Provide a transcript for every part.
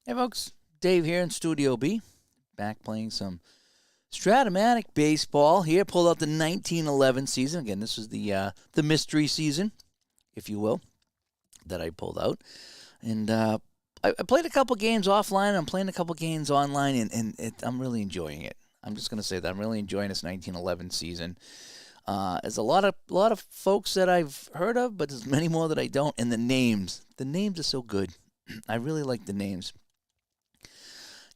Hey folks, Dave here in Studio B, back playing some Strat Baseball here. Pulled out the 1911 season. Again, this is the mystery season, if you will, that I pulled out. And I played a couple games offline. I'm playing a couple games online, and I'm really enjoying it. I'm just going to say that I'm really enjoying this 1911 season. There's a lot of folks that I've heard of, but there's many more that I don't. And the names are so good. I really like the names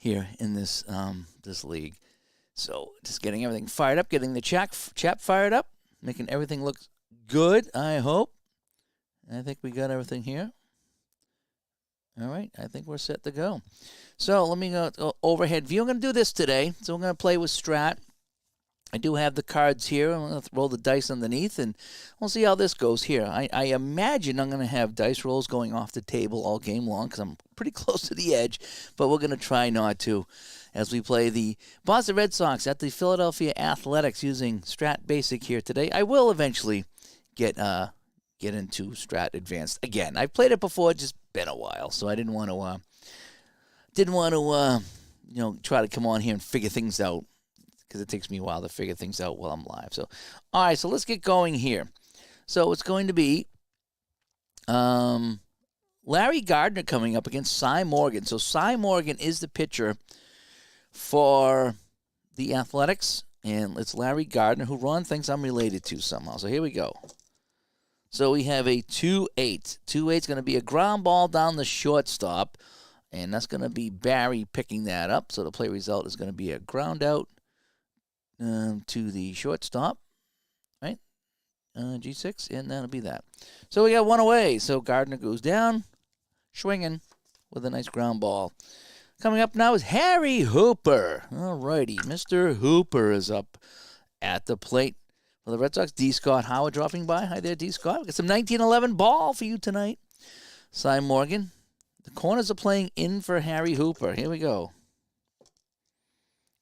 here in this league. So just getting everything fired up, getting the chap fired up, making everything look good, I hope. I think we got everything here. All right, I think we're set to go. So let me go overhead view. I'm going to do this today. So I'm going to play with Strat. I do have the cards here. I'm going to roll the dice underneath, and we'll see how this goes here. I imagine I'm going to have dice rolls going off the table all game long because I'm pretty close to the edge, but we're going to try not to as we play the Boston Red Sox at the Philadelphia Athletics using Strat Basic here today. I will eventually get into Strat Advanced again. I've played it before, just been a while, so I didn't want to try to come on here and figure things out, because it takes me a while to figure things out while I'm live. So, all right, so let's get going here. So it's going to be Larry Gardner coming up against Cy Morgan. So Cy Morgan is the pitcher for the Athletics, and it's Larry Gardner, who Ron thinks I'm related to somehow. So here we go. So we have a 2-8. 2-8 is going to be a ground ball down the shortstop, and that's going to be Barry picking that up. So the play result is going to be a ground out to the shortstop, right? G6, and that'll be that. So we got one away. So Gardner goes down, swinging with a nice ground ball. Coming up now is Harry Hooper. All righty, Mr. Hooper is up at the plate for the Red Sox. D. Scott Howard dropping by. Hi there, D. Scott. We got some 1911 ball for you tonight. Cy Morgan. The corners are playing in for Harry Hooper. Here we go.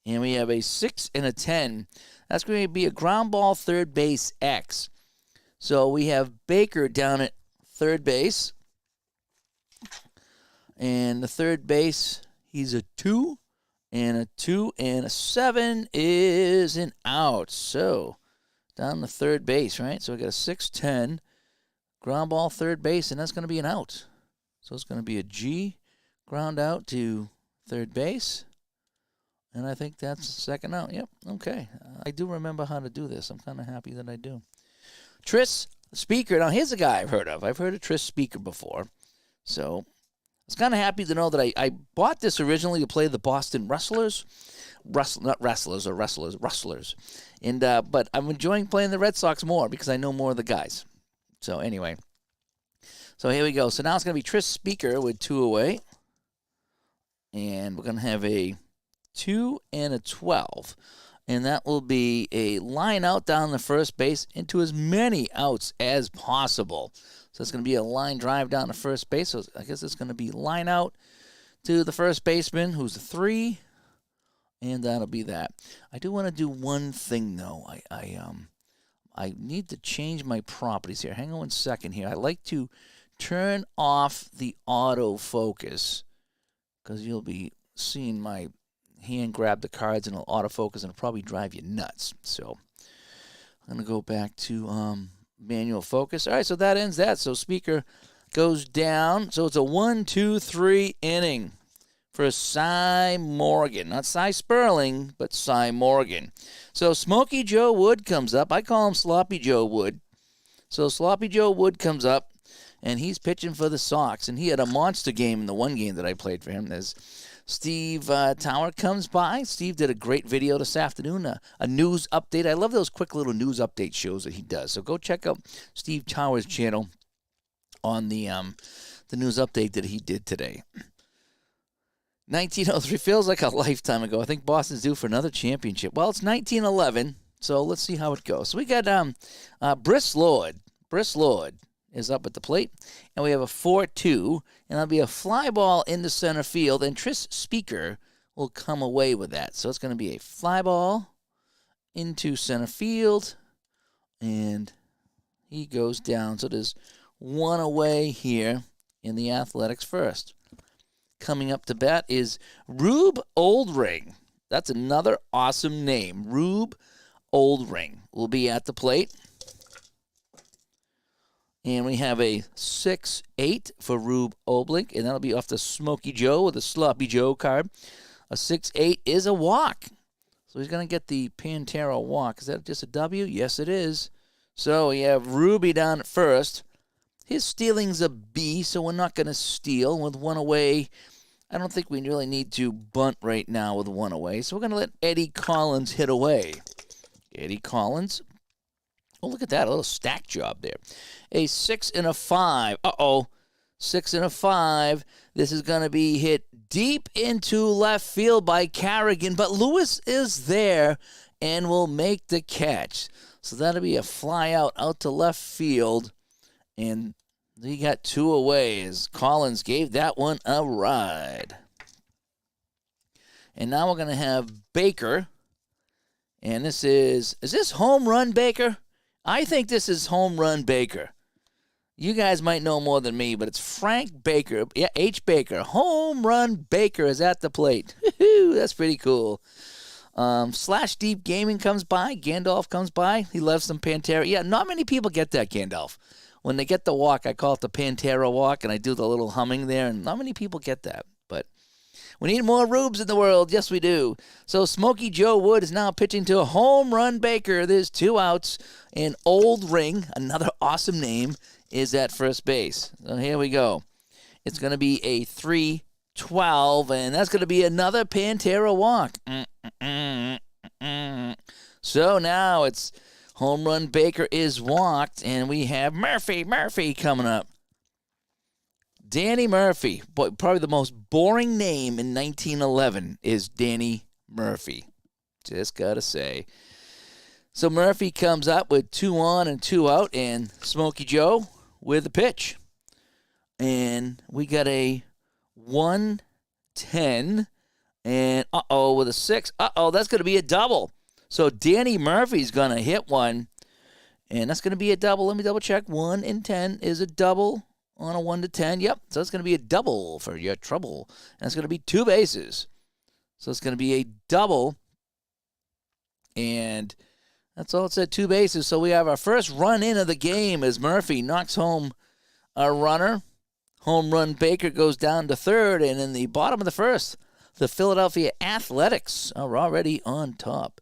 And we have a 6 and a 10. That's going to be a ground ball third base X. So we have Baker down at third base. And the third base, he's a 2. And a 2 and a 7 is an out. So down the third base, right? So we got a 6-10. Ground ball third base, and that's going to be an out. So it's going to be a G ground out to third base. And I think that's the second out. Yep, okay. I do remember how to do this. I'm kind of happy that I do. Tris Speaker. Now, here's a guy I've heard of. I've heard of Tris Speaker before. So I was kind of happy to know that I bought this originally to play the Boston Rustlers. Rustlers. And but I'm enjoying playing the Red Sox more because I know more of the guys. So anyway. So here we go. So now it's going to be Tris Speaker with 2 away. And we're going to have a 2 and a 12, and that will be a line out down the first base into as many outs as possible. So it's going to be a line drive down the first base. So I guess it's going to be line out to the first baseman, who's a 3, and that'll be that. I do want to do one thing though. I need to change my properties here. Hang on 1 second here. I like to turn off the autofocus because you'll be seeing my hand grab the cards and it'll autofocus and it'll probably drive you nuts. So I'm going to go back to manual focus. All right, so that ends that. So Speaker goes down. So it's a 1-2-3 inning for Cy Morgan. Not Cy Sperling, but Cy Morgan. So Smokey Joe Wood comes up. I call him Sloppy Joe Wood. So Sloppy Joe Wood comes up, and he's pitching for the Sox. And he had a monster game in the one game that I played for him. There's Steve Tower comes by. Steve did a great video this afternoon, a news update. I love those quick little news update shows that he does. So go check out Steve Tower's channel on the news update that he did today. 1903 feels like a lifetime ago. I think Boston's due for another championship. Well, it's 1911, so let's see how it goes. So we got Briss Lord. Briss Lord is up at the plate, and we have a 4-2, and that'll be a fly ball into center field, and Tris Speaker will come away with that. So it's going to be a fly ball into center field, and he goes down. So there's one away here in the Athletics first. coming up to bat is Rube Oldring. That's another awesome name. Rube Oldring will be at the plate. And we have a 6-8 for Rube Oldring, and that'll be off the Smoky Joe with a Sloppy Joe card. A 6-8 is a walk. So he's going to get the Pantera walk. Is that just a W? Yes, it is. So we have Ruby down at first. His stealing's a B, so we're not going to steal. With one away, I don't think we really need to bunt right now with one away. So we're going to let Eddie Collins hit away. Eddie Collins. Oh, look at that. A little stack job there. A 6 and a 5. 6 and a 5. This is going to be hit deep into left field by Carrigan, but Lewis is there and will make the catch. So that'll be a fly out to left field. And he got 2 away as Collins gave that one a ride. And now we're going to have Baker. And this is this home run Baker? I think this is home run Baker. You guys might know more than me, but it's Frank Baker. Yeah, H. Baker. Home run Baker is at the plate. That's pretty cool. Slash Deep Gaming comes by. Gandalf comes by. He loves some Pantera. Yeah, not many people get that, Gandalf. When they get the walk, I call it the Pantera walk, and I do the little humming there, and not many people get that. But we need more Rubes in the world. Yes, we do. So Smoky Joe Wood is now pitching to a home run Baker. There's 2 outs, and Oldring, another awesome name, is at first base. So here we go. It's going to be a 3-12, and that's going to be another Pantera walk. So now it's home run Baker is walked, and we have Murphy coming up. Danny Murphy, probably the most boring name in 1911 is Danny Murphy. Just got to say. So Murphy comes up with 2 on and 2 out, and Smoky Joe with the pitch. And we got a 1-10, and with a 6. That's going to be a double. So Danny Murphy's going to hit one, and that's going to be a double. Let me double check. 1 and 10 is a double on a 1 to 10. Yep, so it's going to be a double for your trouble. And it's going to be 2 bases. So it's going to be a double, and that's all it said, 2 bases. So we have our first run in of the game as Murphy knocks home a runner. Home run Baker goes down to third, and in the bottom of the first, the Philadelphia Athletics are already on top.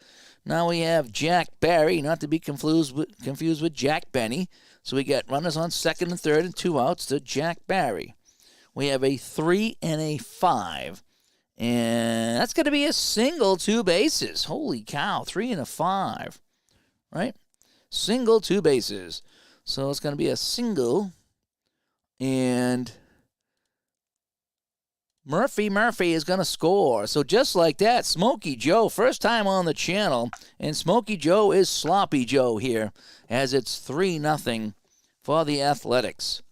Now we have Jack Barry, not to be confused with Jack Benny. So we got runners on second and third and 2 outs to Jack Barry. We have a 3 and a 5. And that's going to be a single, 2 bases. Holy cow, 3 and a 5. Right? Single, 2 bases. So it's going to be a single. And Murphy is going to score. So just like that, Smoky Joe, first time on the channel, and Smoky Joe is Sloppy Joe here, as it's 3-0 for the Athletics.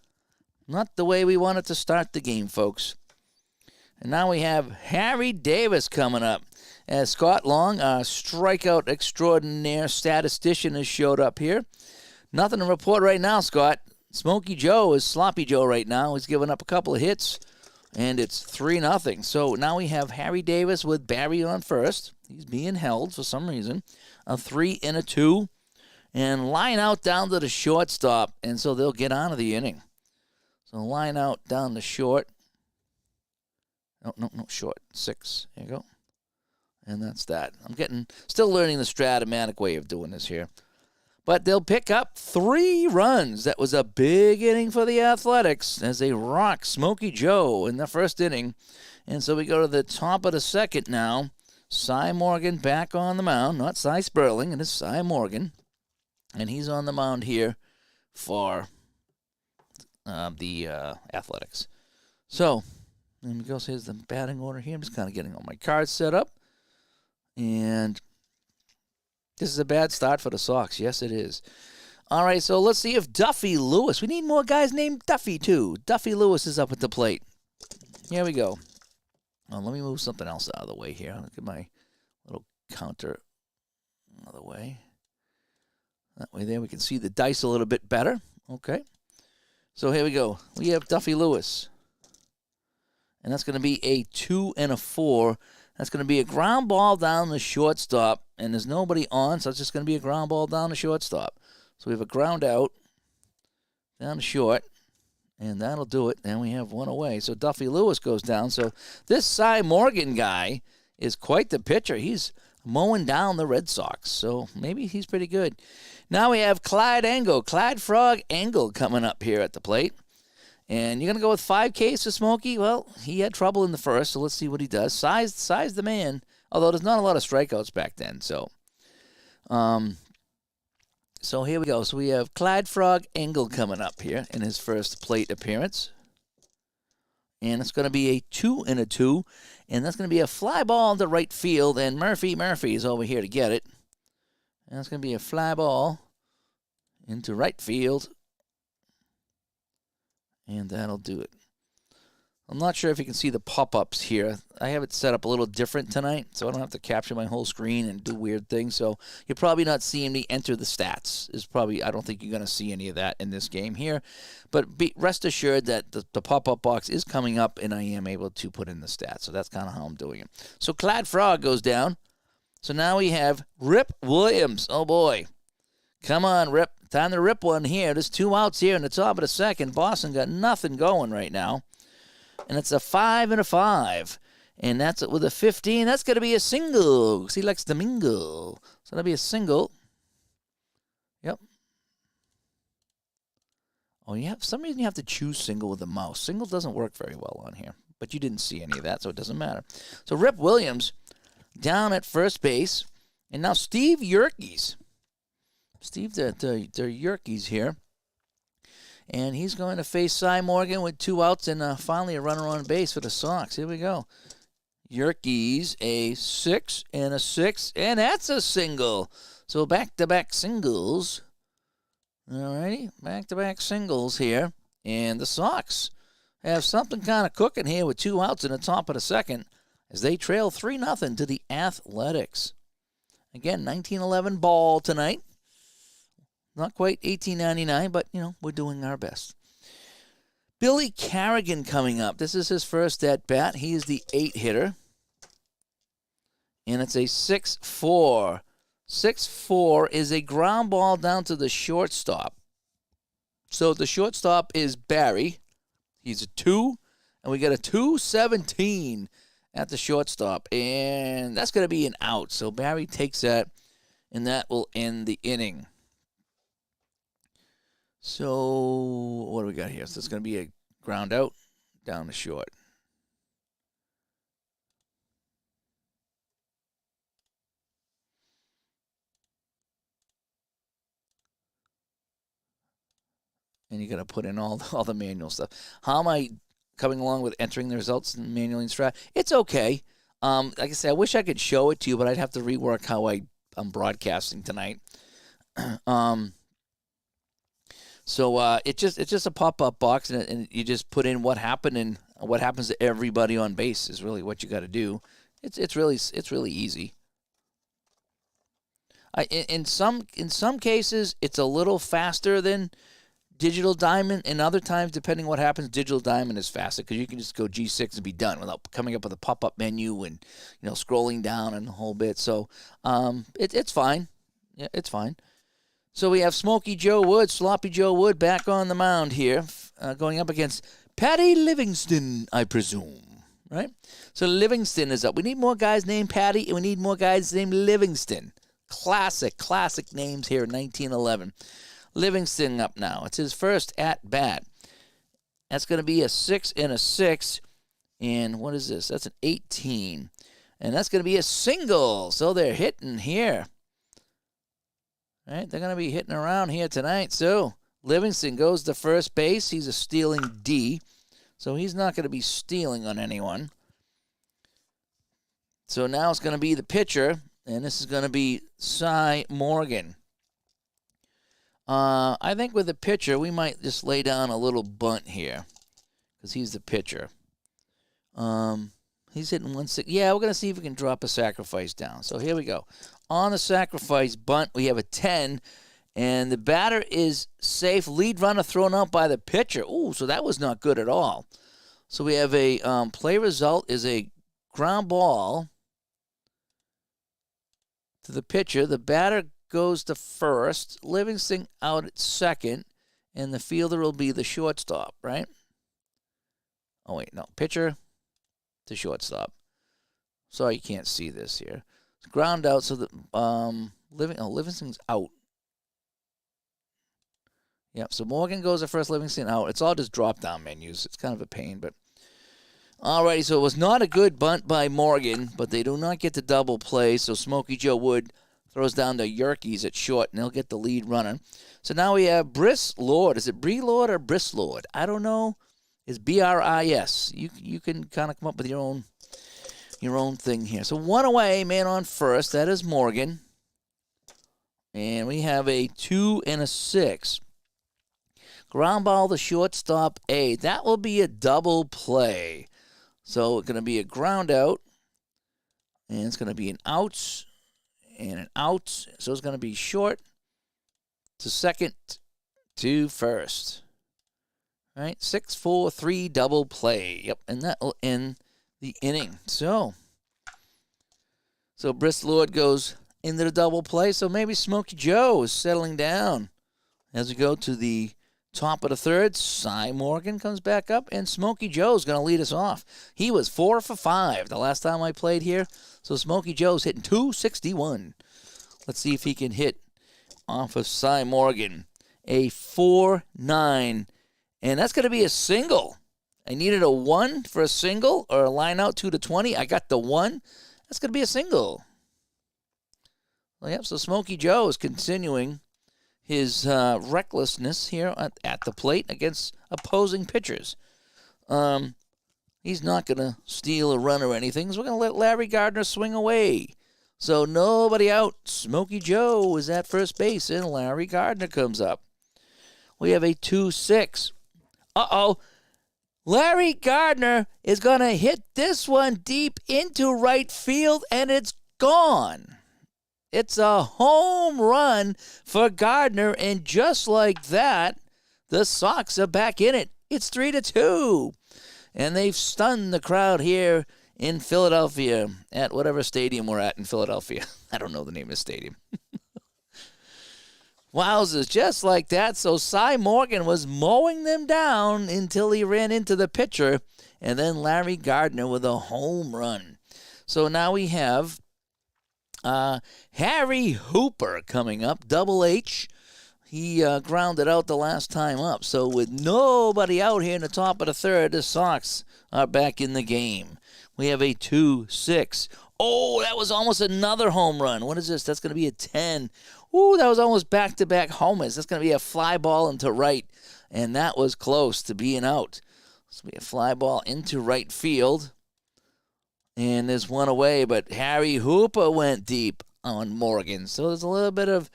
Not the way we wanted to start the game, folks. And now we have Harry Davis coming up, as Scott Long, our strikeout extraordinaire statistician, has showed up here. Nothing to report right now, Scott. Smoky Joe is Sloppy Joe right now. He's given up a couple of hits. And it's 3-0. So now we have Harry Davis with Barry on first. He's being held for some reason. A 3 and a 2. And line out down to the shortstop. And so they'll get out of the inning. So line out down the short. No, short. 6. There you go. And that's that. I'm still learning the Stratomatic way of doing this here. But they'll pick up 3 runs. That was a big inning for the Athletics as they rock Smoky Joe in the first inning. And so we go to the top of the second now. Cy Morgan back on the mound. Not Cy Sperling, it is Cy Morgan. And he's on the mound here for the Athletics. So, let me go. Here's the batting order here. I'm just kind of getting all my cards set up. And this is a bad start for the Sox. Yes, it is. All right, so let's see if Duffy Lewis. We need more guys named Duffy, too. Duffy Lewis is up at the plate. Here we go. Well, let me move something else out of the way here. Look at my little counter out of the way. That way there we can see the dice a little bit better. Okay. So here we go. We have Duffy Lewis. and that's going to be a 2 and a 4. That's going to be a ground ball down the shortstop, and there's nobody on, so it's just going to be a ground ball down the shortstop. So we have a ground out down the short, and that'll do it. Then we have one away. So Duffy Lewis goes down. So this Cy Morgan guy is quite the pitcher. He's mowing down the Red Sox, so maybe he's pretty good. Now we have Clyde Frog Engel coming up here at the plate. And you're going to go with 5Ks for Smokey? Well, he had trouble in the first, so let's see what he does. Size the man, although there's not a lot of strikeouts back then. So here we go. So we have Clyde Frog Engel coming up here in his first plate appearance. And it's going to be a 2 and a 2. And that's going to be a fly ball into right field. And Murphy is over here to get it. And that's going to be a fly ball into right field. And that'll do it. I'm not sure if you can see the pop-ups here. I have it set up a little different tonight, so I don't have to capture my whole screen and do weird things. So you're probably not seeing me enter the stats. I don't think you're going to see any of that in this game here. But rest assured that the pop-up box is coming up, and I am able to put in the stats. So that's kind of how I'm doing it. So Clyde Frog goes down. So now we have Rip Williams. Oh, boy. Come on, Rip. Time to rip one here. There's 2 outs here in the top of the second. Boston got nothing going right now. And it's a 5 and a 5. And that's it with a 15. That's going to be a single because he likes to mingle. So that'll be a single. Yep. Oh, for some reason you have to choose single with the mouse. Single doesn't work very well on here. But you didn't see any of that, so it doesn't matter. So Rip Williams down at first base. And now Steve Yerkes. Steve, the Yerkes here. And he's going to face Cy Morgan with 2 outs and finally a runner on base for the Sox. Here we go. Yerkes, a 6 and a 6, and that's a single. So back-to-back singles. All righty, back-to-back singles here. And the Sox have something kind of cooking here with 2 outs in the top of the second as they trail 3-0 to the Athletics. Again, 1911 ball tonight. Not quite 1899, but, we're doing our best. Billy Carrigan coming up. This is his first at-bat. He is the 8-hitter. And it's a 6-4. 6-4 is a ground ball down to the shortstop. So the shortstop is Barry. He's a 2. And we got a 2-17 at the shortstop. And that's going to be an out. So Barry takes that, and that will end the inning. So what do we got here? So it's going to be a ground out down the short. And you got to put in all the manual stuff. How am I coming along with entering the results manually in Strat? It's okay. Like I said, I wish I could show it to you, but I'd have to rework how I'm broadcasting tonight. So it's just a pop-up box, and you just put in what happened and what happens to everybody on base is really what you got to do. It's really easy. In some cases it's a little faster than Digital Diamond, and other times, depending what happens, Digital Diamond is faster because you can just go G6 and be done without coming up with a pop-up menu and scrolling down and the whole bit. So it's fine. Yeah, it's fine. So we have Sloppy Joe Wood back on the mound here, going up against Patty Livingston, I presume, right? So Livingston is up. We need more guys named Patty, and we need more guys named Livingston. Classic names here in 1911. Livingston up now. It's his first at-bat. That's going to be a 6 and a 6. And what is this? That's an 18. And that's going to be a single. So they're hitting here. Right, they're going to be hitting around here tonight. So Livingston goes to first base. He's a stealing D, so he's not going to be stealing on anyone. So now it's going to be the pitcher, and this is going to be Cy Morgan. I think with the pitcher, we might just lay down a little bunt here because he's the pitcher. He's hitting 1-6. Yeah, we're going to see if we can drop a sacrifice down. So here we go. On the sacrifice bunt, we have a 10, and the batter is safe. Lead runner thrown out by the pitcher. Ooh, so that was not good at all. So we have a play result is a ground ball to the pitcher. The batter goes to first, Livingston out at second, and the fielder will be the shortstop, right? Oh, wait, no. Pitcher to shortstop. Sorry, you can't see this here. It's ground out, so the Livingston's out. Yep, so Morgan goes at first, Livingston out. It's all just drop-down menus. It's kind of a pain, but... Alrighty, so it was not a good bunt by Morgan, but they do not get the double play, so Smokey Joe Wood throws down to Yerkes at short, and they'll get the lead running. So now we have Briss Lord. Is it Bree Lord or Briss Lord? I don't know. It's B-R-I-S. You can kind of come up with your own thing here. So one away, man on first. That is Morgan. And we have a 2 and a 6. Ground ball to shortstop A. That will be a double play. So it's going to be a ground out. And it's going to be an out and an out. So it's going to be short to second to first. All right, 6-4-3 double play. Yep, and that will end the inning. So Briss Lord goes into the double play. So maybe Smokey Joe is settling down as we go to the top of the third. Cy Morgan comes back up, and Smokey Joe's going to lead us off. He was 4 for 5 the last time I played here. So Smokey Joe's hitting .261. Let's see if he can hit off of Cy Morgan. A 4-9. And that's going to be a single. I needed a 1 for a single or a line out 2 to 20. I got the 1. That's going to be a single. Well, yep, so Smokey Joe is continuing his recklessness here at the plate against opposing pitchers. He's not going to steal a run or anything, so we're going to let Larry Gardner swing away. So nobody out. Smokey Joe is at first base, and Larry Gardner comes up. We have a 2-6. Uh-oh. Larry Gardner is going to hit this one deep into right field, and it's gone. It's a home run for Gardner, and just like that, the Sox are back in it. It's 3-2, and they've stunned the crowd here in Philadelphia at whatever stadium we're at in Philadelphia. I don't know the name of the stadium. Wowzers, just like that. So Cy Morgan was mowing them down until he ran into the pitcher, and then Larry Gardner with a home run. So now we have Harry Hooper coming up, Double H. He grounded out the last time up. So with nobody out here in the top of the third, the Sox are back in the game. We have a 2-6. Oh, that was almost another home run. What is this? That's going to be a 10. Ooh, that was almost back-to-back homers. That's going to be a fly ball into right, and that was close to being out. This will be a fly ball into right field, and there's one away, but Harry Hooper went deep on Morgan. So there's a little bit of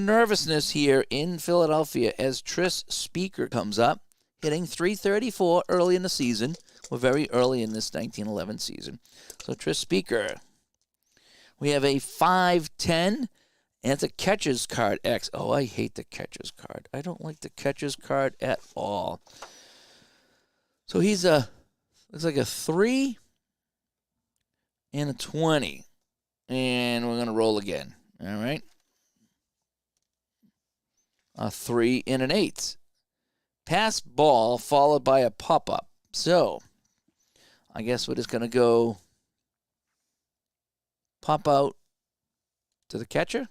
nervousness here in Philadelphia as Tris Speaker comes up, hitting .334 early in the season. We're very early in this 1911 season. So Tris Speaker. We have a 5-10. And it's a catcher's card X. Oh, I hate the catcher's card. I don't like the catcher's card at all. So he's looks like a 3 and a 20. And we're going to roll again. All right. A 3 and an 8. Pass ball followed by a pop-up. So I guess we're just going to go pop out to the catcher.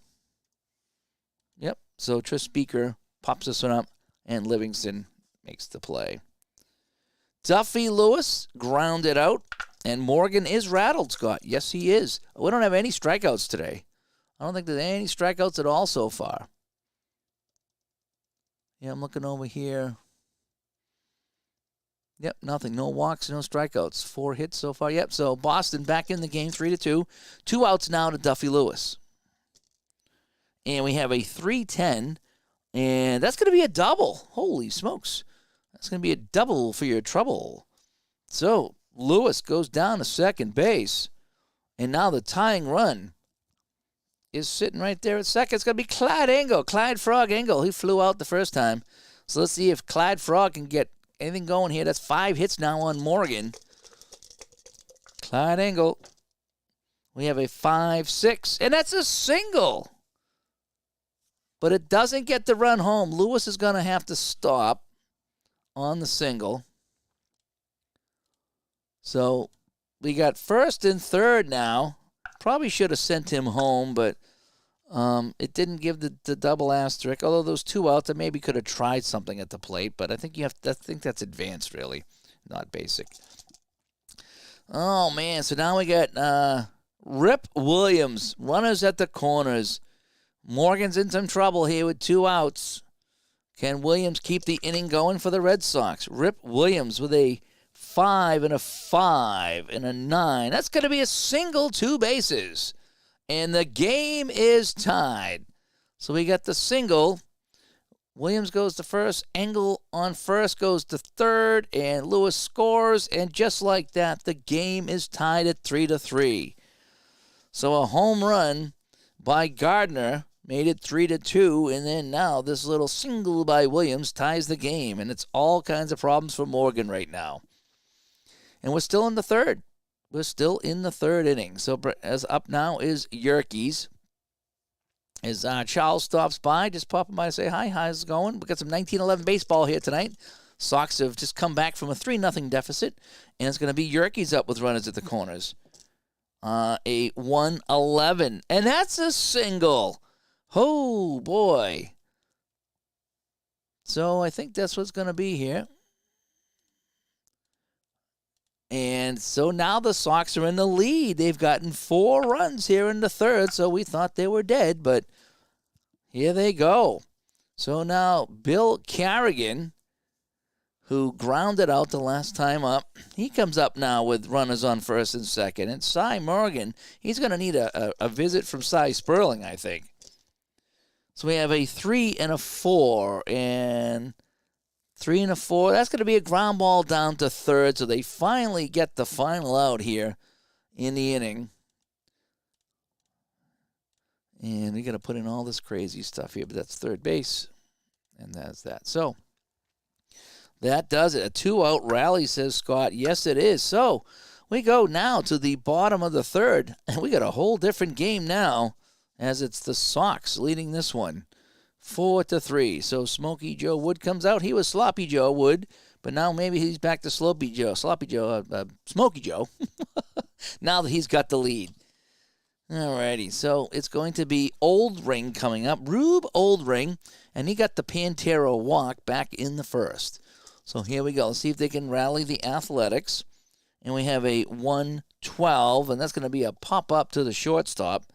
Yep, so Tris Speaker pops this one up, and Livingston makes the play. Duffy Lewis grounded out, and Morgan is rattled, Scott. Yes, he is. We don't have any strikeouts today. I don't think there's any strikeouts at all so far. Yeah, I'm looking over here. Yep, nothing. No walks, no strikeouts. 4 hits so far. Yep, so Boston back in the game, 3-2. 2 outs now to Duffy Lewis. And we have a 3-10, and that's going to be a double. Holy smokes. That's going to be a double for your trouble. So Lewis goes down to second base, and now the tying run is sitting right there at second. It's going to be Clyde Frog Engel. He flew out the first time. So let's see if Clyde Frog can get anything going here. That's 5 hits now on Morgan. Clyde Engel. We have a 5-6, and that's a single. But it doesn't get the run home. Lewis is going to have to stop on the single. So we got first and third now. Probably should have sent him home, but it didn't give the double asterisk. Although those 2 outs, I maybe could have tried something at the plate, but I think that's advanced, really, not basic. Oh man! So now we got Rip Williams, runners at the corners. Morgan's in some trouble here with 2 outs. Can Williams keep the inning going for the Red Sox? Rip Williams with a 5 and a 5 and a 9. That's going to be a single, 2 bases. And the game is tied. So we got the single. Williams goes to first. Engel on first goes to third. And Lewis scores. And just like that, the game is tied at 3-3. So a home run by Gardner made it 3-2. And then now this little single by Williams ties the game. And it's all kinds of problems for Morgan right now. And we're still in the third. We're still in the third inning. So as up now is Yerkes. As Charles stops by, just popping by to say hi. How's it going? We got some 1911 baseball here tonight. Sox have just come back from a 3-0 deficit. And it's going to be Yerkes up with runners at the corners. A 1-11. And that's a single. Oh, boy. So I think that's what's going to be here. And so now the Sox are in the lead. They've gotten 4 runs here in the third, so we thought they were dead, but here they go. So now Bill Carrigan, who grounded out the last time up, he comes up now with runners on first and second. And Cy Morgan, he's going to need a visit from Cy Sperling, I think. So we have a 3 and a 4, and 3 and a 4. That's going to be a ground ball down to third, so they finally get the final out here in the inning. And we got to put in all this crazy stuff here, but that's third base, and that's that. So that does it. A 2-out rally, says Scott. Yes, it is. So we go now to the bottom of the third, and we got a whole different game now, as it's the Sox leading this one. 4-3. So Smokey Joe Wood comes out. He was Sloppy Joe Wood, but now maybe he's back to Sloppy Joe. Smokey Joe. Now that he's got the lead. Alrighty, so it's going to be Oldring coming up. Rube Oldring, and he got the Pantera walk back in the first. So here we go. Let's see if they can rally the Athletics. And we have a 1-12, and that's going to be a pop-up to the shortstop.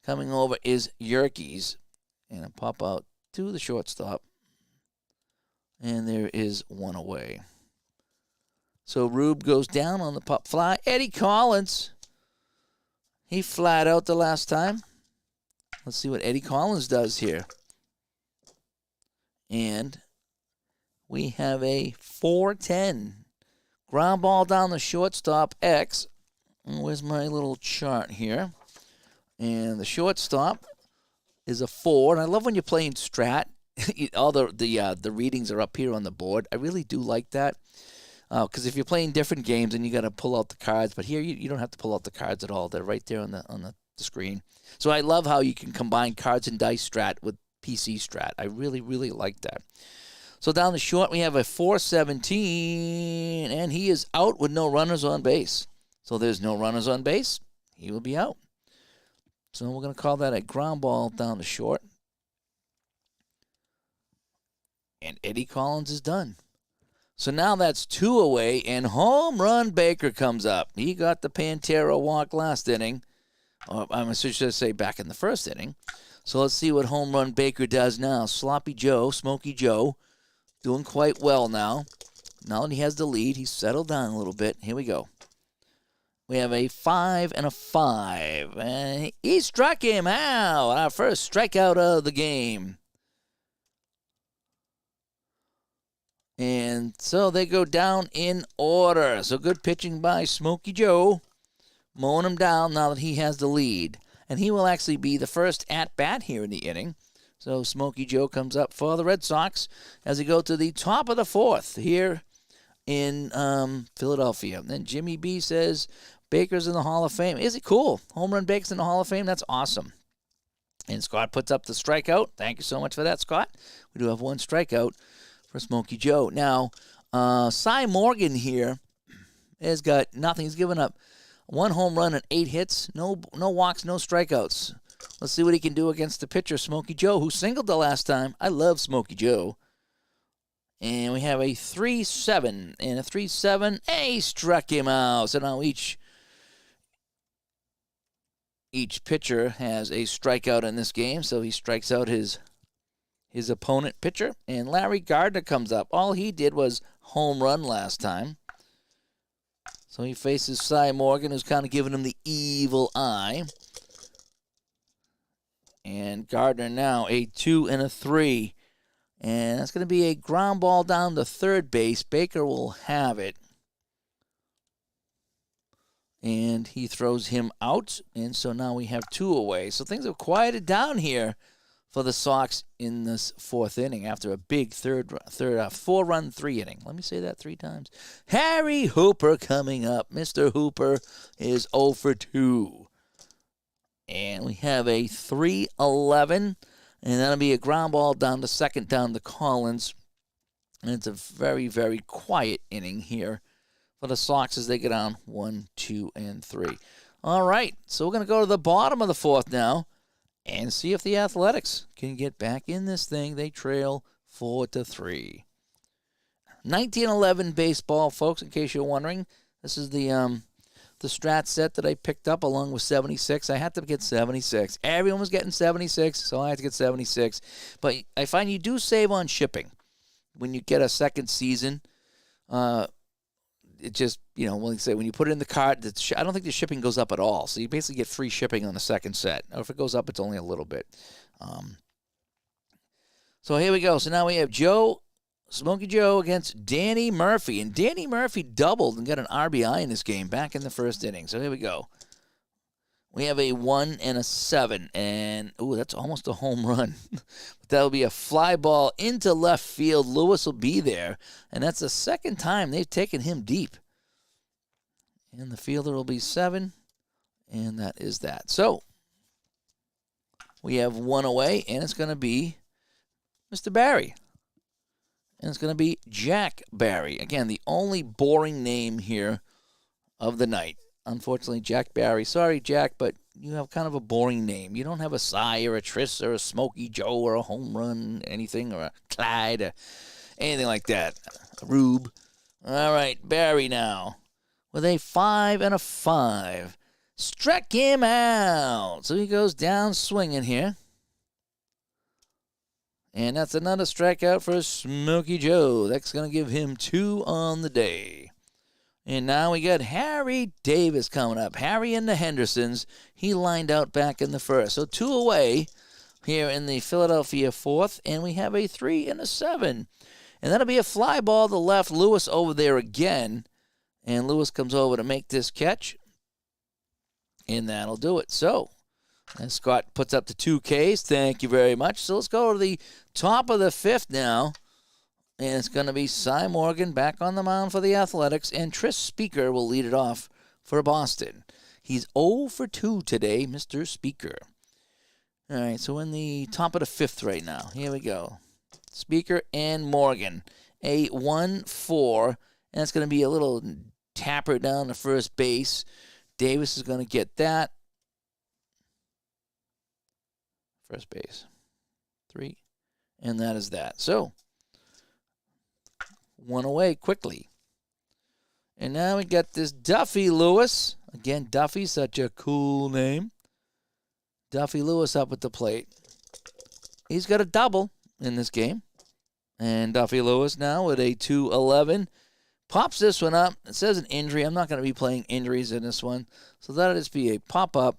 Coming over is Yerkes. And a pop out to the shortstop. And there is one away. So Rube goes down on the pop fly. Eddie Collins. He flat out the last time. Let's see what Eddie Collins does here. And we have a 4-10. Ground ball down the shortstop X. Where's my little chart here? And the shortstop is a 4, and I love when you're playing Strat. All the readings are up here on the board. I really do like that, because if you're playing different games, and you got to pull out the cards, but here you don't have to pull out the cards at all. They're right there on the screen. So I love how you can combine cards and dice Strat with PC Strat. I really, really like that. So down the short, we have a 4-17, and he is out with no runners on base. So there's no runners on base. He will be out. So we're going to call that a ground ball down the short. And Eddie Collins is done. So now that's 2 away, and home run Baker comes up. He got the Pantera walk last inning. Or I should say back in the first inning. So let's see what home run Baker does now. Sloppy Joe, Smokey Joe, doing quite well now. Now that he has the lead, he's settled down a little bit. Here we go. We have a 5 and a 5. And he struck him out. Our first strikeout of the game. And so they go down in order. So good pitching by Smokey Joe. Mowing him down now that he has the lead. And he will actually be the first at-bat here in the inning. So Smokey Joe comes up for the Red Sox as we go to the top of the fourth here in Philadelphia. Then Jimmy B says Baker's in the Hall of Fame. Is it cool? Home run Baker's in the Hall of Fame? That's awesome. And Scott puts up the strikeout. Thank you so much for that, Scott. We do have one strikeout for Smokey Joe. Now, Cy Morgan here has got nothing. He's given up 1 home run and 8 hits. No walks, no strikeouts. Let's see what he can do against the pitcher, Smokey Joe, who singled the last time. I love Smokey Joe. And we have a 3-7 and a 3-7. Hey, he struck him out. So now each pitcher has a strikeout in this game. So he strikes out his opponent pitcher. And Larry Gardner comes up. All he did was home run last time. So he faces Cy Morgan, who's kind of giving him the evil eye. And Gardner now a 2 and a 3. And that's going to be a ground ball down to third base. Baker will have it. And he throws him out. And so now we have 2 away. So things have quieted down here for the Sox in this 4th inning after a big 4-run 3 inning. Let me say that 3 times. Harry Hooper coming up. Mr. Hooper is 0 for 2. And we have a 3-11. And that'll be a ground ball down to second, down to Collins. And it's a very, very quiet inning here for the Sox as they get on 1, 2, and 3. All right, so we're going to go to the bottom of the 4th now and see if the Athletics can get back in this thing. They trail 4-3. 1911 baseball, folks, in case you're wondering. This is the Strat set that I picked up along with 76. I had to get 76. Everyone was getting 76, so I had to get 76. But I find you do save on shipping when you get a second season. It just, when you put it in the cart, I don't think the shipping goes up at all. So you basically get free shipping on the second set. Or if it goes up, it's only a little bit. So here we go. So now we have Smokey Joe against Danny Murphy. And Danny Murphy doubled and got an RBI in this game back in the first inning. So here we go. We have a 1 and a 7. And, that's almost a home run. But that'll be a fly ball into left field. Lewis will be there. And that's the second time they've taken him deep. And the fielder will be 7. And that is that. So, we have 1 away. And it's going to be Mr. Barry. And it's going to be Jack Barry. Again, the only boring name here of the night. Unfortunately, Jack Barry. Sorry, Jack, but you have kind of a boring name. You don't have a Cy or a Tris or a Smokey Joe or a home run anything or a Clyde or anything like that. A Rube. All right, Barry now with a 5 and a 5. Struck him out. So he goes down swinging here. And that's another strikeout for Smokey Joe. That's going to give him 2 on the day. And now we got Harry Davis coming up. Harry and the Hendersons. He lined out back in the first. So 2 away here in the Philadelphia 4th. And we have a 3 and a 7. And that'll be a fly ball to left. Lewis over there again. And Lewis comes over to make this catch. And that'll do it. So, and Scott puts up the 2 Ks. Thank you very much. So let's go to the top of the 5th now. And it's going to be Cy Morgan back on the mound for the Athletics. And Tris Speaker will lead it off for Boston. He's 0 for 2 today, Mr. Speaker. All right, so in the top of the 5th right now. Here we go. Speaker and Morgan. A 1-4. And it's going to be a little tapper down to first base. Davis is going to get that. First base. 3. And that is that. So, 1 away quickly. And now we got this Duffy Lewis. Again, Duffy, such a cool name. Duffy Lewis up at the plate. He's got a double in this game. And Duffy Lewis now with a 2-11. Pops this one up. It says an injury. I'm not going to be playing injuries in this one. So that'll just be a pop-up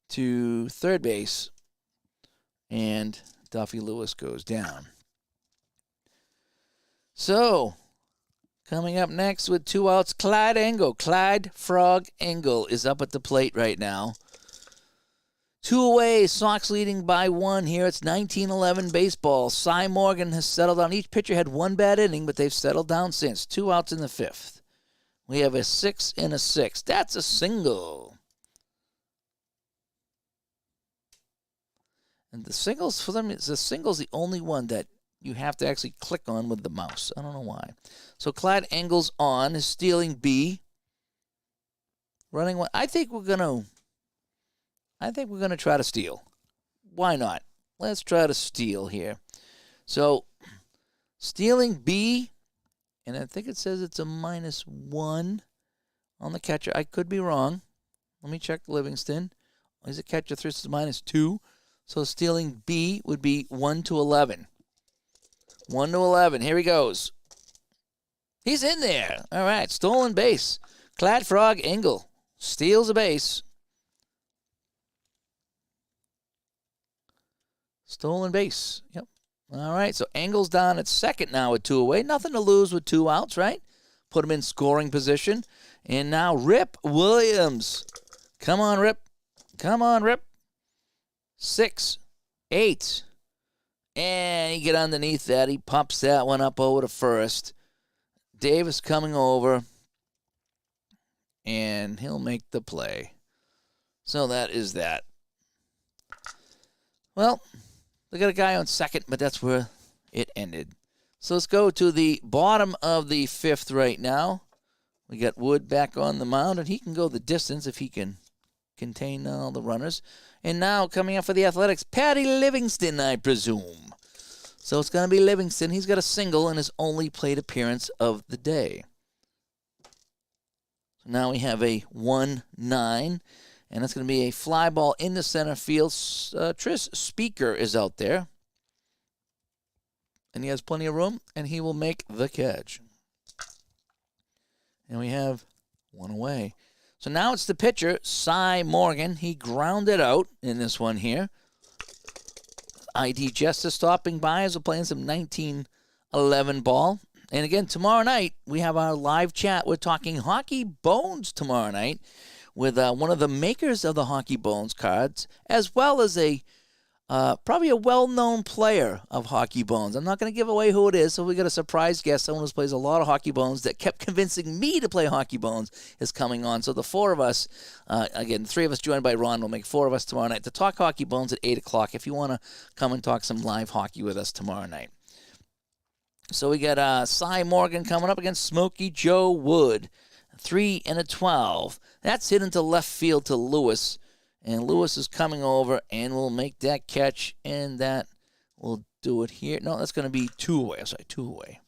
to third base. And Duffy Lewis goes down. So, coming up next with 2 outs, Clyde Frog Engel is up at the plate right now. 2 away, Sox leading by 1 here. It's 19-11 baseball. Cy Morgan has settled down. Each pitcher had 1 bad inning, but they've settled down since. 2 outs in the 5th. We have a 6 and a 6. That's a single. And the singles, for them, the single's the only one that you have to actually click on with the mouse. I don't know why. So Clyde Engels on is stealing B. Running one. I think we're gonna try to steal. Why not? Let's try to steal here. So stealing B, and I think it says it's a -1 on the catcher. I could be wrong. Let me check Livingston. He's a catcher. This is -2. So stealing B would be 1-11. 1-11. Here he goes. He's in there. All right. Stolen base. Clad Frog Engel steals a base. Stolen base. Yep. All right. So Engel's down at second now with 2 away. Nothing to lose with 2 outs, right? Put him in scoring position. And now Rip Williams. Come on, Rip. Come on, Rip. 6, 8. And he get underneath that. He pops that one up over to first. Davis coming over. And he'll make the play. So that is that. Well, they got a guy on second, but that's where it ended. So let's go to the bottom of the 5th right now. We got Wood back on the mound, and he can go the distance if he can contain all the runners. And now coming up for the Athletics, Patty Livingston, I presume. So it's going to be Livingston. He's got a single in his only plate appearance of the day. So now we have a 1-9, and that's going to be a fly ball in the center field. Tris Speaker is out there, and he has plenty of room, and he will make the catch. And we have 1 away. So now it's the pitcher, Cy Morgan. He grounded out in this one here. ID Jester stopping by as we're playing some 1911 ball. And again, tomorrow night, we have our live chat. We're talking Hockey Bones tomorrow night with one of the makers of the Hockey Bones cards, as well as probably a well-known player of Hockey Bones. I'm not going to give away who it is, so we got a surprise guest, someone who plays a lot of Hockey Bones that kept convincing me to play Hockey Bones is coming on. So the 4 of us, again, 3 of us joined by Ron, will make 4 of us tomorrow night to talk Hockey Bones at 8 o'clock if you want to come and talk some live hockey with us tomorrow night. So we got Cy Morgan coming up against Smokey Joe Wood. 3 and a 12. That's hit into left field to Lewis. And Lewis is coming over and will make that catch, and that will do it here. No, that's going to be 2 away. I'm sorry, 2 away.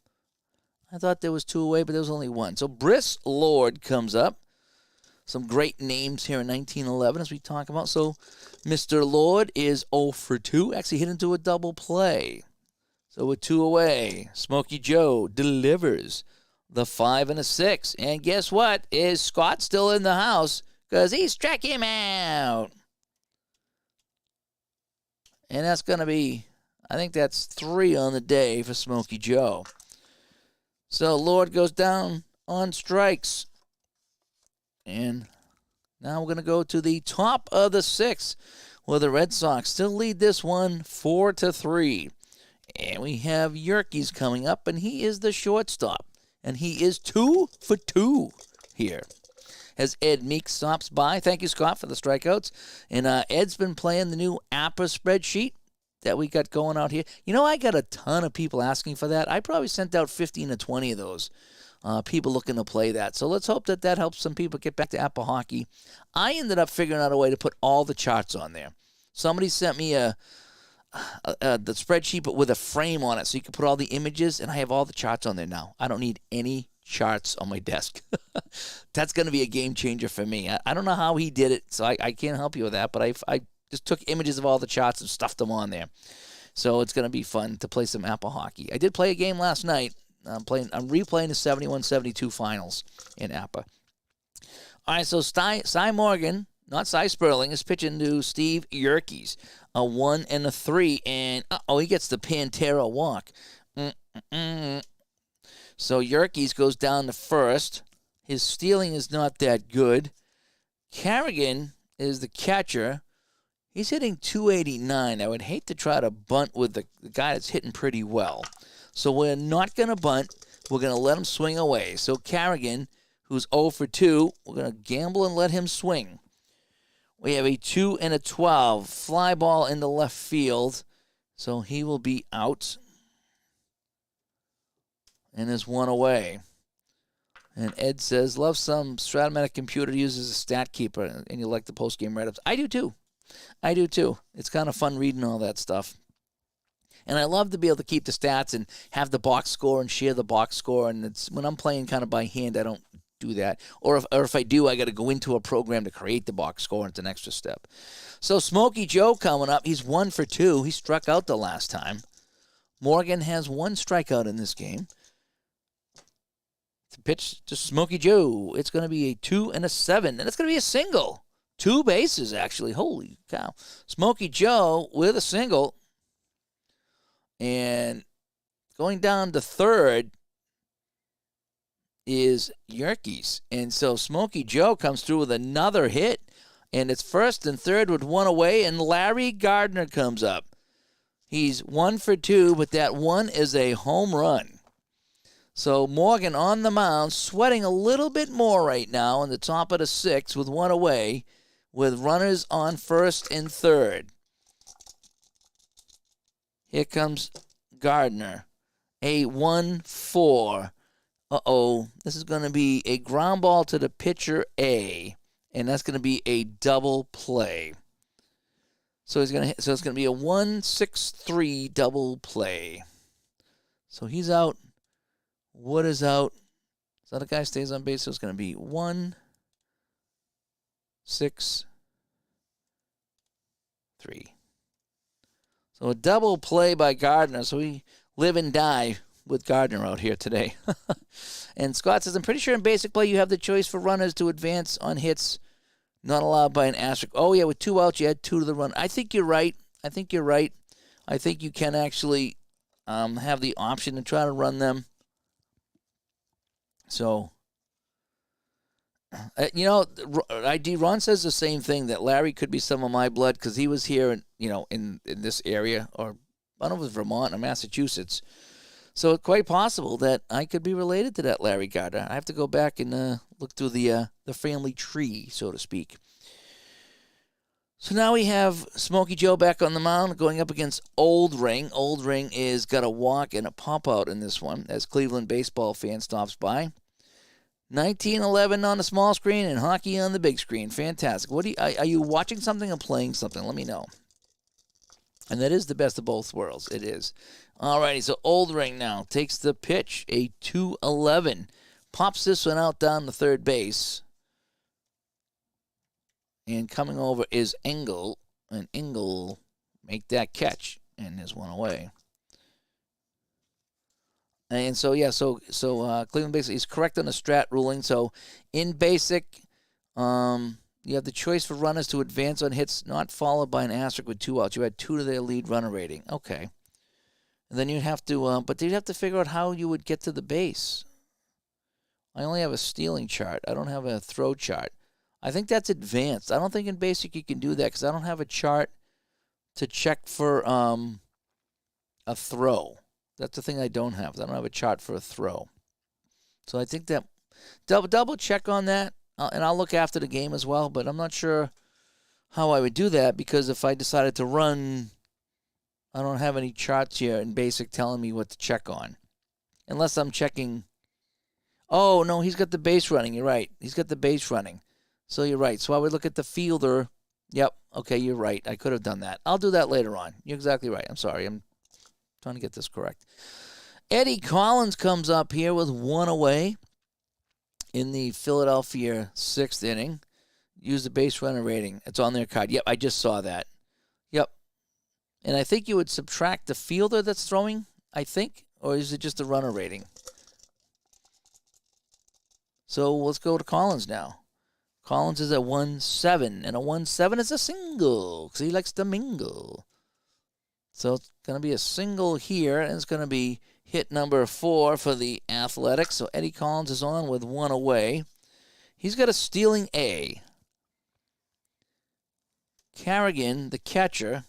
I thought there was 2 away, but there was only 1. So Briss Lord comes up. Some great names here in 1911 as we talk about. So Mr. Lord is 0 for 2. Actually hit into a double play. So with 2 away, Smokey Joe delivers the 5 and a 6. And guess what? Is Scott still in the house? Because he struck him out. And that's going to be, I think that's 3 on the day for Smokey Joe. So Lord goes down on strikes. And now we're going to go to the top of the 6th, where the Red Sox still lead this one 4-3. And we have Yerkes coming up, and he is the shortstop. And he is 2 for 2 here. As Ed Meek stops by. Thank you, Scott, for the strikeouts. And Ed's been playing the new APA spreadsheet that we got going out here. You know, I got a ton of people asking for that. I probably sent out 15 to 20 of those people looking to play that. So let's hope that helps some people get back to APA hockey. I ended up figuring out a way to put all the charts on there. Somebody sent me the spreadsheet, but with a frame on it, so you can put all the images, and I have all the charts on there now. I don't need any charts on my desk. That's going to be a game changer for me. I don't know how he did it, so I can't help you with that, but I just took images of all the charts and stuffed them on there. So it's going to be fun to play some Apple hockey. I did play a game last night. I'm replaying the 71-72 finals in APA. All right, so Cy Morgan, not Cy Sperling, is pitching to Steve Yerkes. A 1 and a 3, and he gets the Pantera walk. So Yerkes goes down to first. His stealing is not that good. Carrigan is the catcher. He's hitting 289. I would hate to try to bunt with the guy that's hitting pretty well. So we're not going to bunt. We're going to let him swing away. So Carrigan, who's 0 for 2, we're going to gamble and let him swing. We have a 2 and a 12. Fly ball into left field. So he will be out. And there's one away. And Ed says, love some Stratomatic computer uses a stat keeper, and you like the post-game write-ups. I do too. It's kind of fun reading all that stuff. And I love to be able to keep the stats and have the box score and share the box score. And it's when I'm playing kind of by hand, I don't do that. Or if I do, I got to go into a program to create the box score, and it's an extra step. So Smokey Joe coming up. He's 1 for 2. He struck out the last time. Morgan has 1 strikeout in this game. The pitch to Smokey Joe. It's going to be a 2 and a 7, and it's going to be a single. 2 bases, actually. Holy cow. Smokey Joe with a single. And going down to third is Yerkes. And so Smokey Joe comes through with another hit. And it's first and third with 1 away, and Larry Gardner comes up. He's 1 for 2, but that 1 is a home run. So Morgan on the mound, sweating a little bit more right now in the top of the 6th with 1 away, with runners on first and third. Here comes Gardner. A 1-4. Uh-oh. This is going to be a ground ball to the pitcher A, and that's going to be a double play. So it's going to be a 1-6-3 double play. So he's out. Wood is out. So the guy stays on base. So it's going to be 1-6-3. So a double play by Gardner. So we live and die with Gardner out here today. And Scott says, I'm pretty sure in basic play you have the choice for runners to advance on hits not allowed by an asterisk. Oh, yeah, with 2 outs, you had 2 to the run. I think you're right. I think you can actually have the option to try to run them. So, Ron says the same thing, that Larry could be some of my blood because he was here, in this area, or I don't know if it was Vermont or Massachusetts. So it's quite possible that I could be related to that Larry Gardner. I have to go back and look through the family tree, so to speak. So now we have Smokey Joe back on the mound going up against Old Ring. Old Ring is got a walk and a pop out in this one as Cleveland baseball fan stops by. 1911 on the small screen and hockey on the big screen. Fantastic. Are you watching something or playing something? Let me know. And that is the best of both worlds. It is. Alrighty, so Old Ring now takes the pitch, a 2-11. Pops this one out down the third base. And coming over is Engel. And Engel make that catch. And there's one away. And so, Cleveland Basic is correct on the Strat ruling. So, in Basic, you have the choice for runners to advance on hits not followed by an asterisk with 2 outs. You had 2 to their lead runner rating. Okay. And then you'd have to, but you'd have to figure out how you would get to the base. I only have a stealing chart. I don't have a throw chart. I think that's advanced. I don't think in Basic you can do that because I don't have a chart to check for a throw. That's the thing I don't have. I don't have a chart for a throw. So I think that double check on that, and I'll look after the game as well, but I'm not sure how I would do that because if I decided to run, I don't have any charts here in Basic telling me what to check on. Unless I'm checking. Oh, no, he's got the base running. You're right. He's got the base running. So you're right. So I would look at the fielder. Yep. Okay, you're right. I could have done that. I'll do that later on. You're exactly right. I'm sorry. I'm trying to get this correct. Eddie Collins comes up here with 1 away in the Philadelphia 6th inning. Use the base runner rating. It's on their card. Yep, I just saw that. Yep. And I think you would subtract the fielder that's throwing, I think, or is it just the runner rating? So let's go to Collins now. Collins is at 1-7, and a 1-7 is a single because he likes to mingle. So it's going to be a single here, and it's going to be hit number 4 for the Athletics. So Eddie Collins is on with 1 away. He's got a stealing A. Carrigan, the catcher,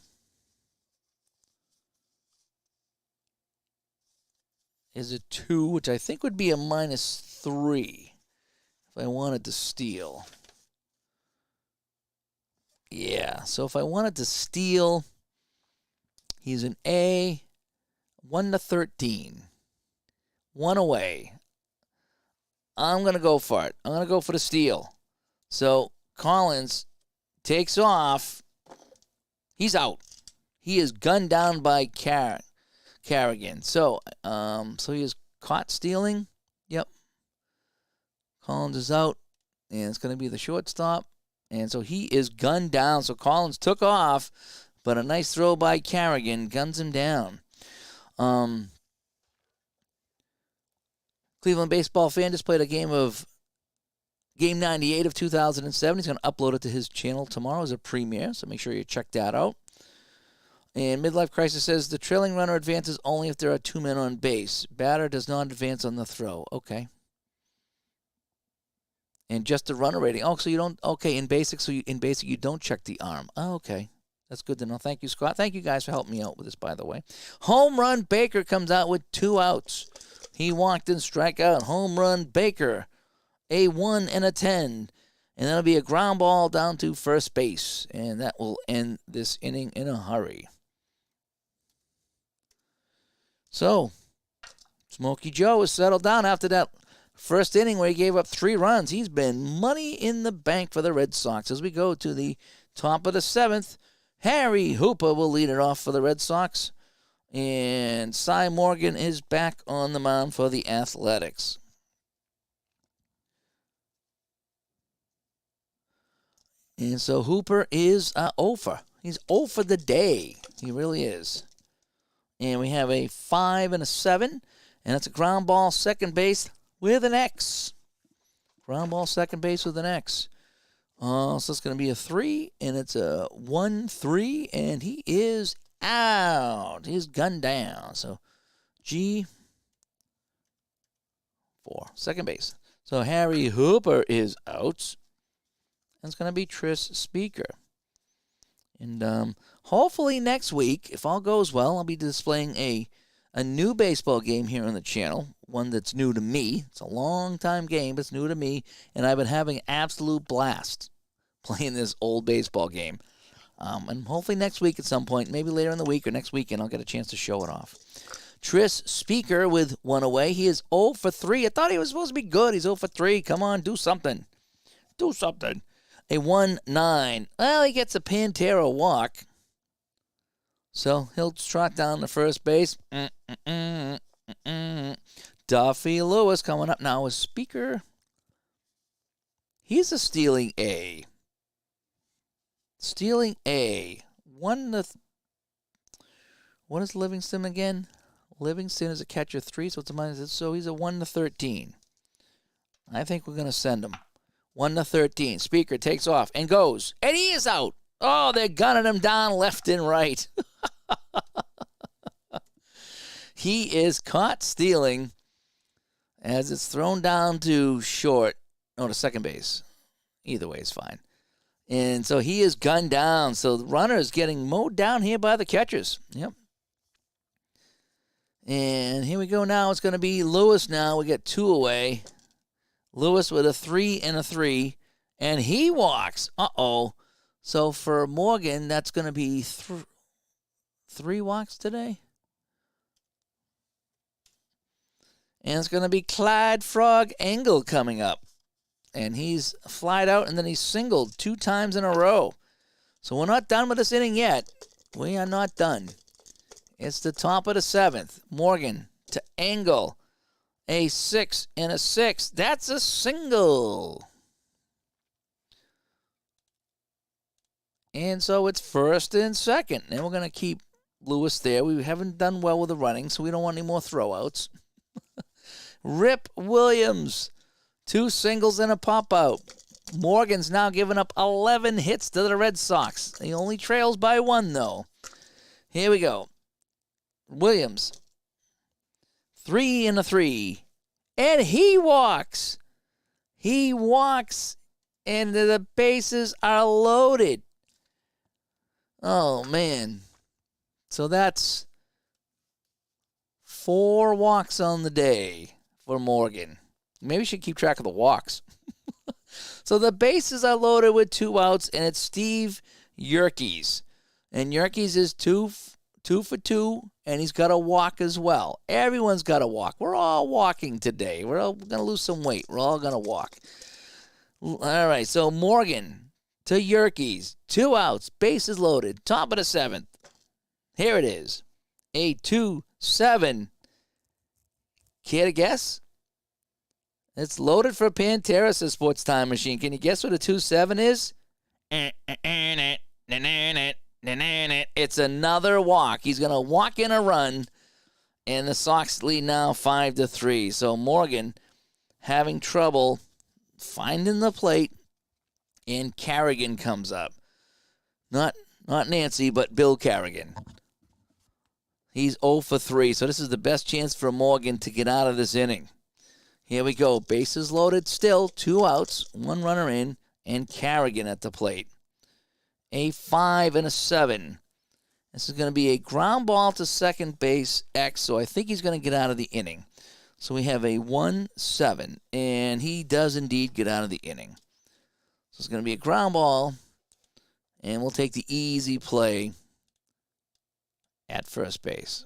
is a 2, which I think would be a -3 if I wanted to steal. Yeah, so if I wanted to steal, he's an A, 1-13. 1 away. I'm going to go for it. I'm going to go for the steal. So Collins takes off. He's out. He is gunned down by Carrigan. So he is caught stealing. Yep. Collins is out, and it's going to be the shortstop. And so he is gunned down. So Collins took off, but a nice throw by Carrigan guns him down. Cleveland baseball fan just played a game 98 of 2007. He's going to upload it to his channel tomorrow as a premiere, so make sure you check that out. And Midlife Crisis says the trailing runner advances only if there are 2 men on base. Batter does not advance on the throw. Okay. And just the runner rating. Oh, so you don't. Okay, in basic, you don't check the arm. Oh, okay. That's good to know. Thank you, Scott. Thank you guys for helping me out with this, by the way. Home run Baker comes out with 2 outs. He walked and strike out. Home run Baker. A 1 and a 10. And that'll be a ground ball down to first base. And that will end this inning in a hurry. So, Smokey Joe is settled down after that first inning where he gave up 3 runs. He's been money in the bank for the Red Sox. As we go to the top of the 7th, Harry Hooper will lead it off for the Red Sox. And Cy Morgan is back on the mound for the Athletics. And so Hooper is 0 for. He's 0 for the day. He really is. And we have a 5 and a 7. And that's a ground ball second base with an X. Ground ball second base with an X. So it's going to be a 3. And it's a 1-3. And he is out. He's gunned down. So G4. Second base. So Harry Hooper is out. And it's going to be Tris Speaker. And hopefully next week, if all goes well, I'll be displaying a new baseball game here on the channel. One that's new to me. It's a long-time game, but it's new to me. And I've been having an absolute blast playing this old baseball game. And hopefully next week at some point, maybe later in the week or next weekend, I'll get a chance to show it off. Tris Speaker with 1 away. He is 0 for 3. I thought he was supposed to be good. He's 0 for 3. Come on, do something. Do something. A 1-9. Well, he gets a Pantera walk. So he'll trot down to first base. Duffy Lewis coming up now as Speaker. He's a stealing A. Stealing A. What is Livingston again? Livingston is a catcher 3, so it's a minus. So he's a 1-13. I think we're going to send him. 1-13. Speaker takes off and goes. And he is out. Oh, they're gunning him down left and right. He is caught stealing as it's thrown down to short. No, to second base. Either way is fine. And so he is gunned down. So the runner is getting mowed down here by the catchers. Yep. And here we go now. It's going to be Lewis now. We get 2 away. Lewis with a 3 and a 3. And he walks. Uh-oh. So for Morgan, that's going to be 3 walks today. And it's going to be Clyde Frog Engel coming up. And he's flied out and then he's singled 2 times in a row. So we're not done with this inning yet. We are not done. It's the top of the 7th. Morgan to Engel. A 6 and a 6. That's a single. And so it's first and second. And we're going to keep Lewis there. We haven't done well with the running, so we don't want any more throwouts. Rip Williams. 2 singles and a pop-out. Morgan's now given up 11 hits to the Red Sox. He only trails by 1, though. Here we go. Williams. 3 and a 3. And he walks. He walks. And the bases are loaded. Oh, man. So that's 4 walks on the day for Morgan. Maybe we should keep track of the walks. So the bases are loaded with 2 outs, and it's Steve Yerkes. And Yerkes is 2 for 2, and he's got a walk as well. Everyone's got a walk. We're all walking today. We're all going to lose some weight. We're all going to walk. All right, so Morgan to Yerkes. 2 outs, bases loaded, top of the 7th. Here it is. A 2-7. Care to guess? It's loaded for Pantera, says Sports Time Machine. Can you guess what a 2-7 is? It's another walk. He's going to walk in a run, and the Sox lead now 5-3. So Morgan having trouble finding the plate, and Carrigan comes up. Not Nancy, but Bill Carrigan. He's 0 for 3, so this is the best chance for Morgan to get out of this inning. Here we go. Bases loaded still. 2 outs. 1 runner in. And Carrigan at the plate. A 5 and a 7. This is going to be a ground ball to second base X. So I think he's going to get out of the inning. So we have a 1-7. And he does indeed get out of the inning. So it's going to be a ground ball. And we'll take the easy play at first base.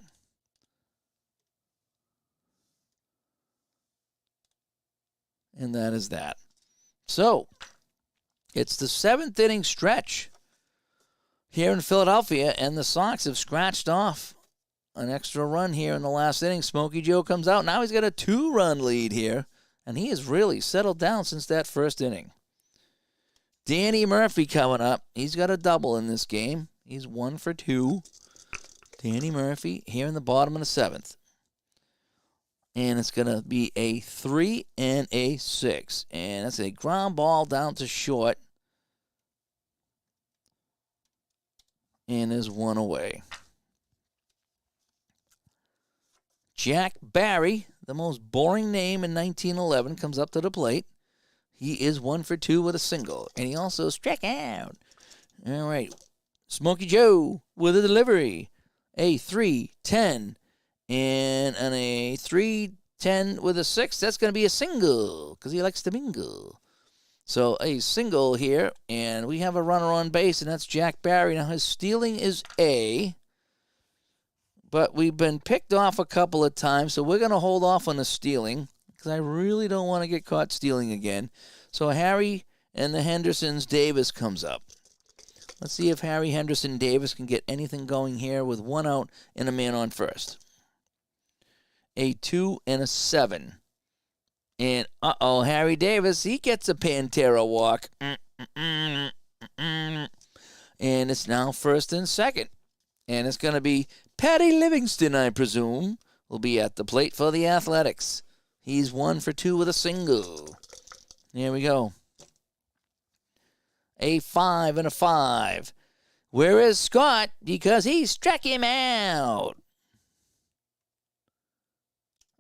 And that is that. So, it's the 7th inning stretch here in Philadelphia, and the Sox have scratched off an extra run here in the last inning. Smokey Joe comes out. Now he's got a 2-run lead here, and he has really settled down since that first inning. Danny Murphy coming up. He's got a double in this game. He's 1 for 2. Danny Murphy here in the bottom of the 7th. And it's going to be a 3 and a 6. And that's a ground ball down to short. And there's 1 away. Jack Barry, the most boring name in 1911, comes up to the plate. He is 1 for 2 with a single. And he also struck out. All right. Smokey Joe with a delivery. A 3-10. And on a 3-10 with a 6, that's going to be a single because he likes to mingle. So a single here, and we have a runner on base, and that's Jack Barry. Now his stealing is A, but we've been picked off a couple of times, so we're going to hold off on the stealing because I really don't want to get caught stealing again. So Harry and the Hendersons, Davis comes up. Let's see if Harry Henderson Davis can get anything going here with 1 out and a man on first. A 2 and a 7. And, Harry Davis, he gets a Pantera walk. And it's now first and second. And it's going to be Patty Livingston, I presume, will be at the plate for the Athletics. He's 1 for 2 with a single. Here we go. A 5 and a 5. Where is Scott? Because he struck him out.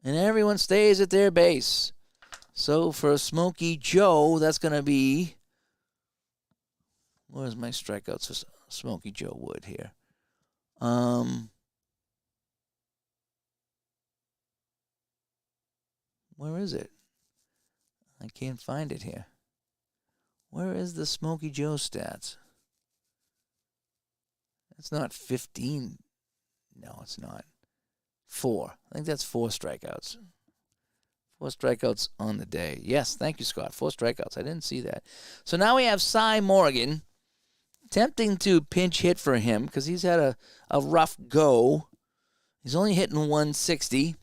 And everyone stays at their base. So for Smokey Joe, that's going to be... Where's my strikeouts for Smokey Joe Wood here? Where is it? I can't find it here. Where is the Smokey Joe stats? It's not 15. No, it's not. 4. I think that's 4 strikeouts. 4 strikeouts on the day. Yes, thank you, Scott. 4 strikeouts. I didn't see that. So now we have Cy Morgan. Tempting to pinch hit for him because he's had a rough go. He's only hitting 160.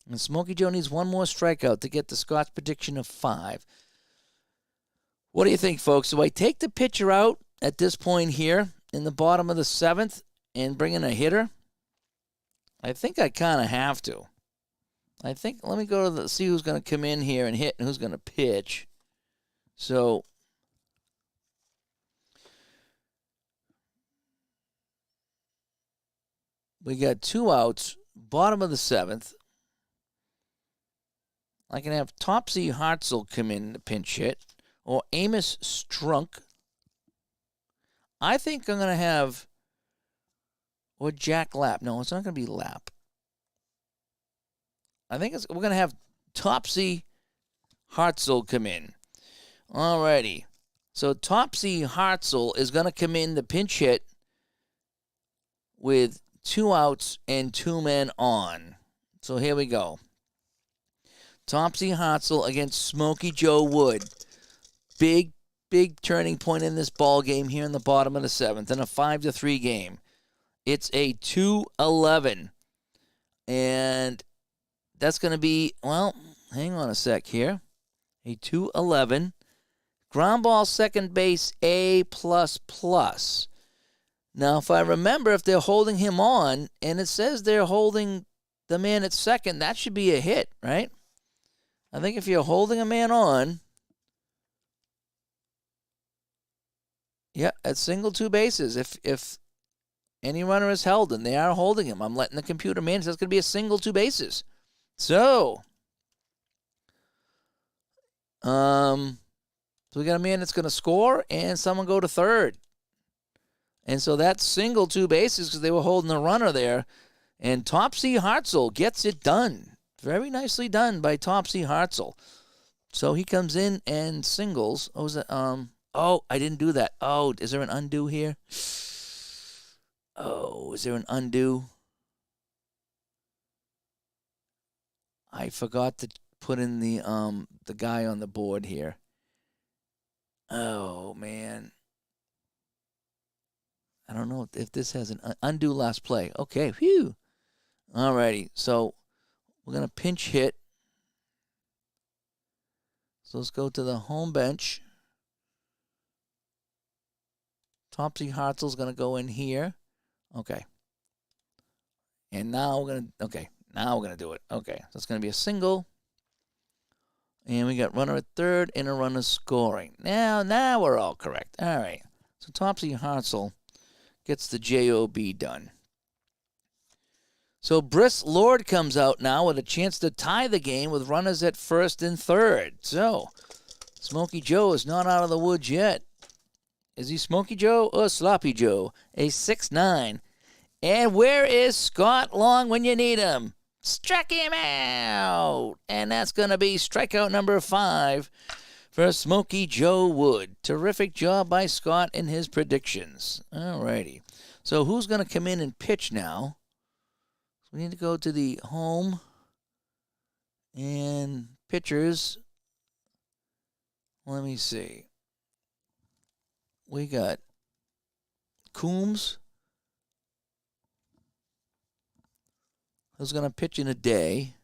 And Smokey Joe needs 1 more strikeout to get the Scott's prediction of 5. What do you think, folks? Do I take the pitcher out at this point here in the bottom of the 7th and bring in a hitter? I think I kind of have to. Let me go to see who's going to come in here and hit and who's going to pitch. So, we got 2 outs, bottom of the 7th. I can have Topsy Hartzell come in to pinch hit, or Amos Strunk. I think I'm going to have, or Jack Lapp. No, it's not going to be Lapp. I think we're going to have Topsy Hartzell come in. Alrighty. So Topsy Hartzell is going to come in the pinch hit with 2 outs and 2 men on. So here we go. Topsy Hartzell against Smokey Joe Wood. Big turning point in this ball game here in the bottom of the 7th in a 5-3 game. It's a 2-11. And that's going to be, well, hang on a sec here. A 2-11. Ground ball second base A++. Now, if I remember, if they're holding him on, and it says they're holding the man at second, that should be a hit, right? I think if you're holding a man on, yeah, at single 2 bases. If any runner is held and they are holding him, I'm letting the computer manage. That's going to be a single 2 bases. So we got a man that's going to score and someone go to third. And so that's single 2 bases because they were holding the runner there. And Topsy Hartzell gets it done. Very nicely done by Topsy Hartzell. So he comes in and singles. Oh, was that, I didn't do that. Oh, is there an undo here? Oh, is there an undo? I forgot to put in the guy on the board here. Oh, man. I don't know if this has an undo last play. Okay, phew. All righty, so we're going to pinch hit. So let's go to the home bench. Topsy Hartzell's going to go in here. Okay. And now we're going to do it. Okay, so it's going to be a single. And we got runner at third and a runner scoring. Now we're all correct. All right. So Topsy Hartzell gets the JOB done. So Briss Lord comes out now with a chance to tie the game with runners at first and third. So Smokey Joe is not out of the woods yet. Is he Smokey Joe or Sloppy Joe? A 6'9". And where is Scott Long when you need him? Struck him out. And that's going to be strikeout number 5 for Smokey Joe Wood. Terrific job by Scott in his predictions. All righty. So who's going to come in and pitch now? We need to go to the home and pitchers. Let me see. We got Coombs, who's going to pitch in a day.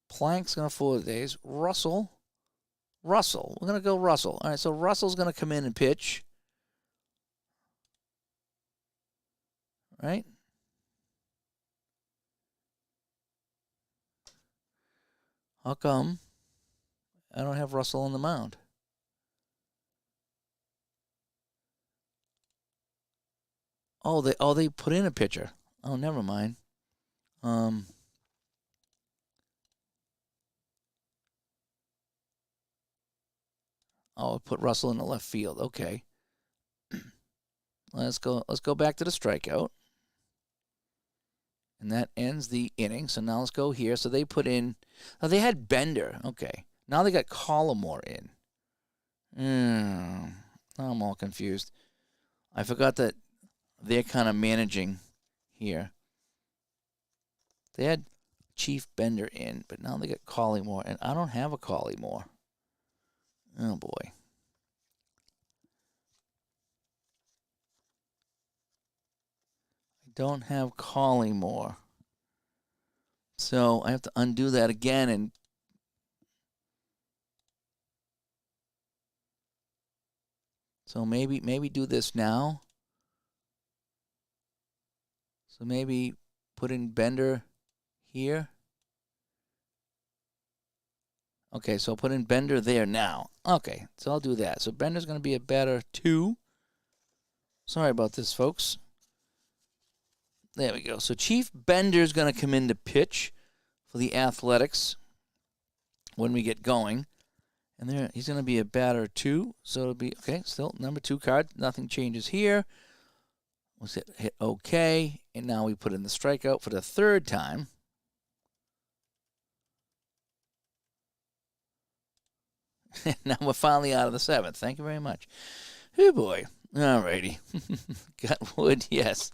Plank's going to 4 days. Russell. We're going to go Russell. All right, so Russell's going to come in and pitch. Right? How come I don't have Russell on the mound? They put in a pitcher. Oh, never mind. Put Russell in the left field. Okay. Let's go back to the strikeout. And that ends the inning. So now let's go here. So they put in... Oh, they had Bender. Okay. Now they got Collimore in. Now I'm all confused. I forgot that they're kind of managing here. They had Chief Bender in, but now they got Collimore. And I don't have a Collimore. Oh, boy. Don't have Collymore. So I have to undo that again and so maybe do this now. So maybe put in Bender here. Okay, so I'll put in Bender there now. Okay, so I'll do that. So Bender's going to be a batter 2. Sorry about this, folks. There we go. So Chief Bender's going to come in to pitch for the Athletics when we get going. And there, he's going to be a batter 2. So it'll be, okay, still number 2 card. Nothing changes here. We'll hit okay. And now we put in the strikeout for the 3rd time. Now we're finally out of the 7th. Thank you very much. Oh, boy. All righty. Got Wood, yes.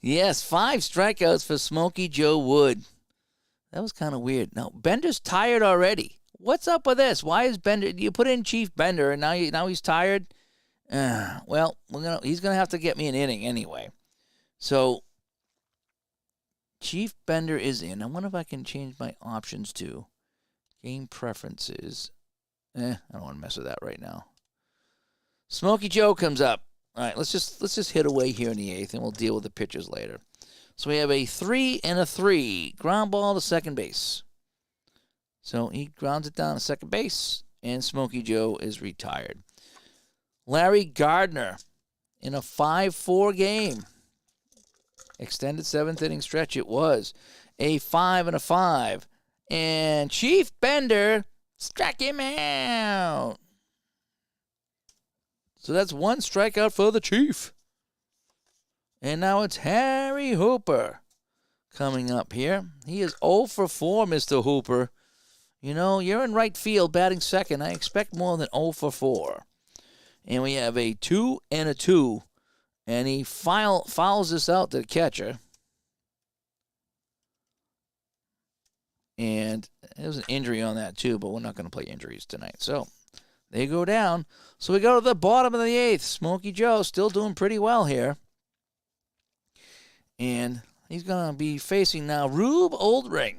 Yes, 5 strikeouts for Smokey Joe Wood. That was kind of weird. Now, Bender's tired already. What's up with this? Why is Bender? You put in Chief Bender, and now he's tired? Well, he's going to have to get me an inning anyway. So, Chief Bender is in. I wonder if I can change my options to game preferences. I don't want to mess with that right now. Smokey Joe comes up. All right, let's just hit away here in the 8th, and we'll deal with the pitchers later. So we have a 3 and a 3. Ground ball to second base. So he grounds it down to second base, and Smokey Joe is retired. Larry Gardner in a 5-4 game. Extended 7th inning stretch it was. A 5 and a 5. And Chief Bender struck him out. So that's 1 strikeout for the Chief. And now it's Harry Hooper coming up here. He is 0 for 4, Mr. Hooper. You know, you're in right field batting second. I expect more than 0 for 4. And we have a 2 and a 2. And he fouls this out to the catcher. And there was an injury on that too, but we're not going to play injuries tonight. So they go down. So we go to the bottom of the 8th. Smokey Joe still doing pretty well here. And he's going to be facing now Rube Oldring.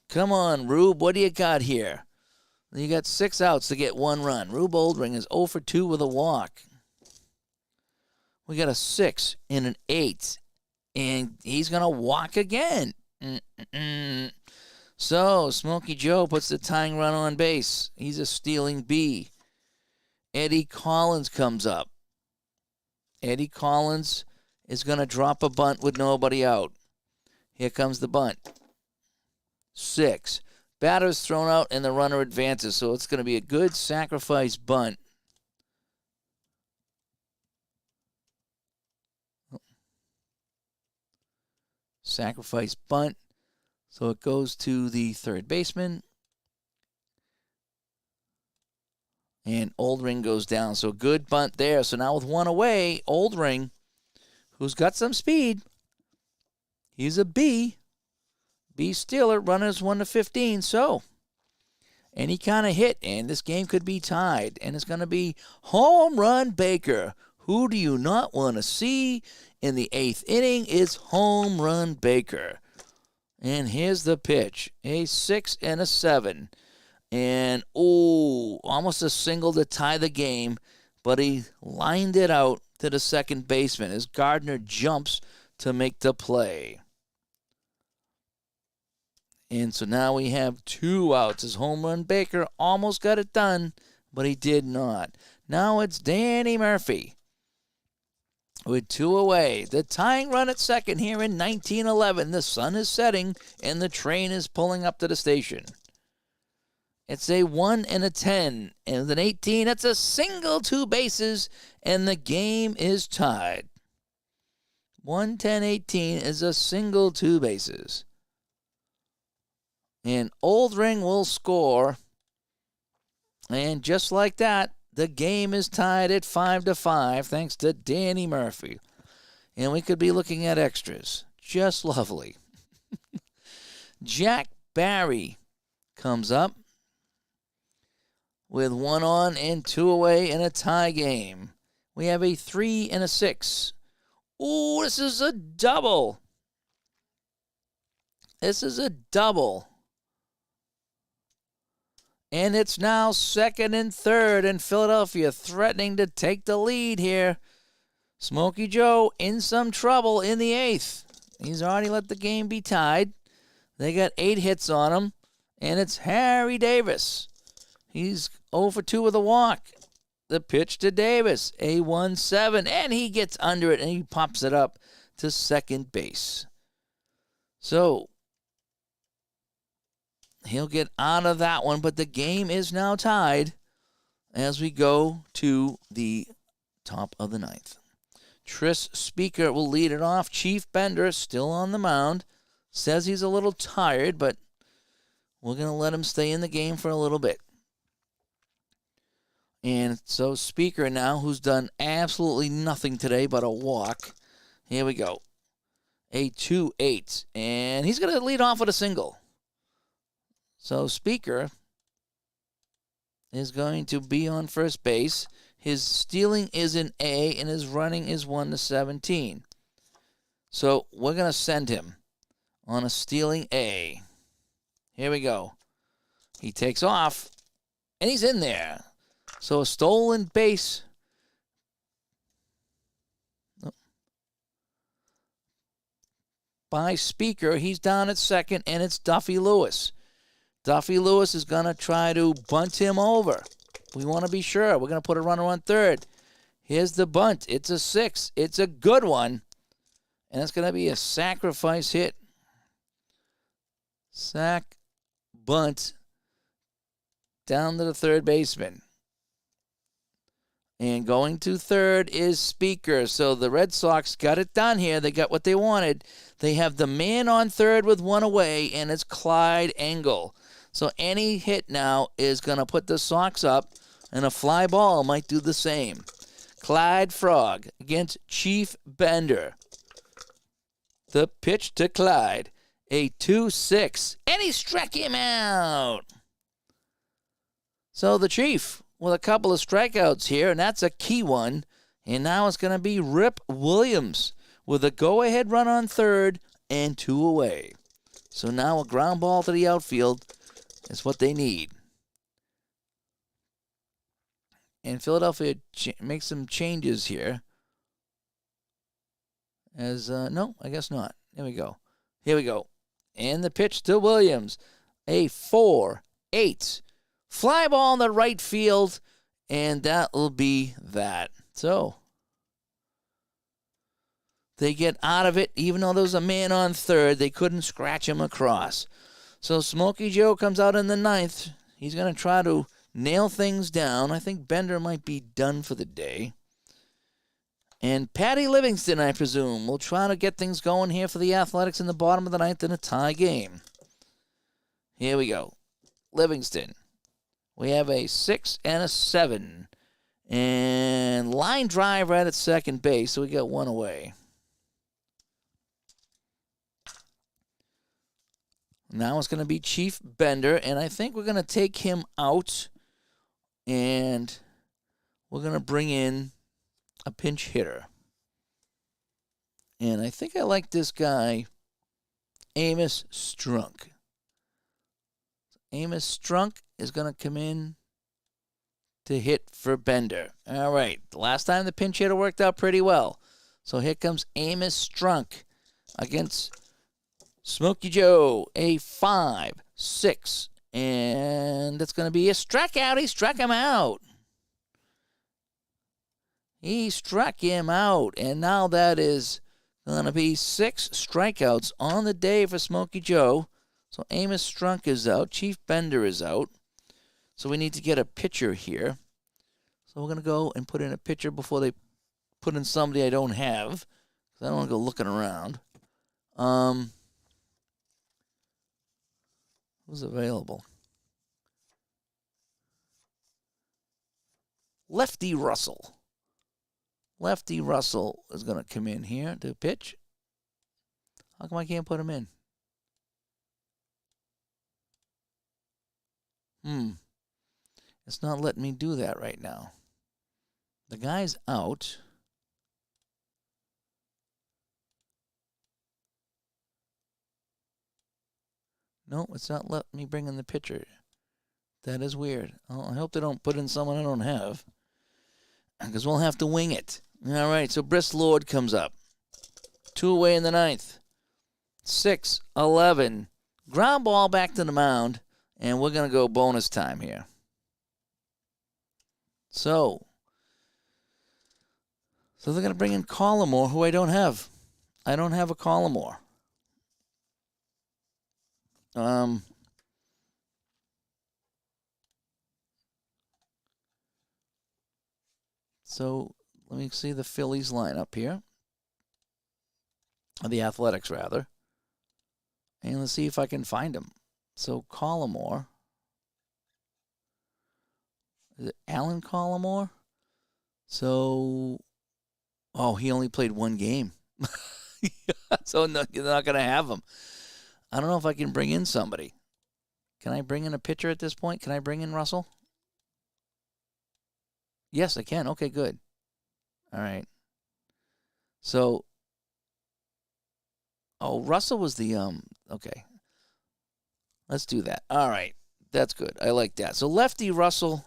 Come on, Rube. What do you got here? You got 6 outs to get 1 run. Rube Oldring is 0 for 2 with a walk. We got a 6 and an 8. And he's going to walk again. So Smokey Joe puts the tying run on base. He's a stealing B. Eddie Collins comes up. Eddie Collins is going to drop a bunt with nobody out. Here comes the bunt. 6. Batter's thrown out and the runner advances, so it's going to be a good sacrifice bunt. Sacrifice bunt. So it goes to the 3rd baseman. And Oldring goes down. So good bunt there. So now with 1 away, Oldring, who's got some speed, he's a B. B stealer, runners 1 to 15. So any kind of hit, and this game could be tied. And it's going to be home run Baker. Who do you not want to see in the 8th inning? It's home run Baker. And here's the pitch. A 6 and a 7. And, almost a single to tie the game. But he lined it out to the 2nd baseman as Gardner jumps to make the play. And so now we have 2 outs as home run Baker almost got it done, but he did not. Now it's Danny Murphy with 2 away. The tying run at second here in 1911. The sun is setting, and the train is pulling up to the station. It's a 1 and a 10. And with an 18, it's a single, 2 bases, and the game is tied. 1-10-18 is a single, 2 bases. And Oldring will score. And just like that, the game is tied at 5-5 thanks to Danny Murphy. And we could be looking at extras. Just lovely. Jack Barry comes up with 1 on and 2 away in a tie game. We have a 3 and a 6. Ooh, this is a double. This is a double. And it's now 2nd and 3rd, and Philadelphia threatening to take the lead here. Smokey Joe in some trouble in the 8th. He's already let the game be tied. They got 8 hits on him, and it's Harry Davis. He's 0 for 2 with a walk. The pitch to Davis, a 1-7, and he gets under it, and he pops it up to second base. So he'll get out of that one, but the game is now tied as we go to the top of the ninth. Tris Speaker will lead it off. Chief Bender still on the mound. Says he's a little tired, but we're going to let him stay in the game for a little bit. And so Speaker now, who's done absolutely nothing today but a walk. Here we go. A 2-8. And he's going to lead off with a single. So Speaker is going to be on first base. His stealing is an A, and his running is 1-17. So we're going to send him on a stealing A. Here we go. He takes off, and he's in there. So a stolen base. By Speaker, he's down at second, and it's Duffy Lewis. Duffy Lewis is going to try to bunt him over. We want to be sure. We're going to put a runner on third. Here's the bunt. It's a 6. It's a good one. And it's going to be a sacrifice hit. Sack, bunt, down to the third baseman. And going to third is Speaker. So the Red Sox got it done here. They got what they wanted. They have the man on third with one away, and it's Clyde Engel. So any hit now is going to put the Sox up, and a fly ball might do the same. Clyde Frog against Chief Bender. The pitch to Clyde. A 2-6, and he struck him out. So the Chief with a couple of strikeouts here, and that's a key one. And now it's going to be Rip Williams with a go-ahead run on third and 2 away. So now a ground ball to the outfield is what they need. And Philadelphia makes some changes here. No, I guess not. Here we go. And the pitch to Williams. A 4-8. Fly ball in the right field, and that will be that. So they get out of it, even though there was a man on third. They couldn't scratch him across. So Smokey Joe comes out in the ninth. He's going to try to nail things down. I think Bender might be done for the day. And Patty Livingston, I presume, will try to get things going here for the Athletics in the bottom of the ninth in a tie game. Here we go. Livingston. We have a 6 and a 7. And line drive right at second base, so we got one away. Now it's going to be Chief Bender, and I think we're going to take him out, and we're going to bring in a pinch hitter. And I think I like this guy, Amos Strunk. Amos Strunk is going to come in to hit for Bender. All right. The last time the pinch hitter worked out pretty well. So here comes Amos Strunk against Smokey Joe. A 5-6. And that's going to be a strikeout. He struck him out. And now that is going to be 6 strikeouts on the day for Smokey Joe. So Amos Strunk is out. Chief Bender is out. So we need to get a pitcher here. So we're going to go and put in a pitcher before they put in somebody I don't have. Because I don't want to go looking around. Who's available? Lefty Russell. Lefty Russell is going to come in here to pitch. How come I can't put him in? It's not letting me do that right now. The guy's out. No, it's not letting me bring in the pitcher. That is weird. I hope they don't put in someone I don't have, because we'll have to wing it. All right, so Briss Lord comes up. 2 away in the ninth. 6-11. Ground ball back to the mound, and we're going to go bonus time here. So they're going to bring in Collimore, who I don't have. I don't have a Collimore. So let me see the Phillies lineup here. Or the Athletics, rather. And let's see if I can find him. So Collimore. Is it Alan Collimore? So, he only played one game. So no, you're not going to have him. I don't know if I can bring in somebody. Can I bring in a pitcher at this point? Can I bring in Russell? Yes, I can. Okay, good. All right. So, Russell was the, okay. Let's do that. All right. That's good. I like that. So, lefty Russell.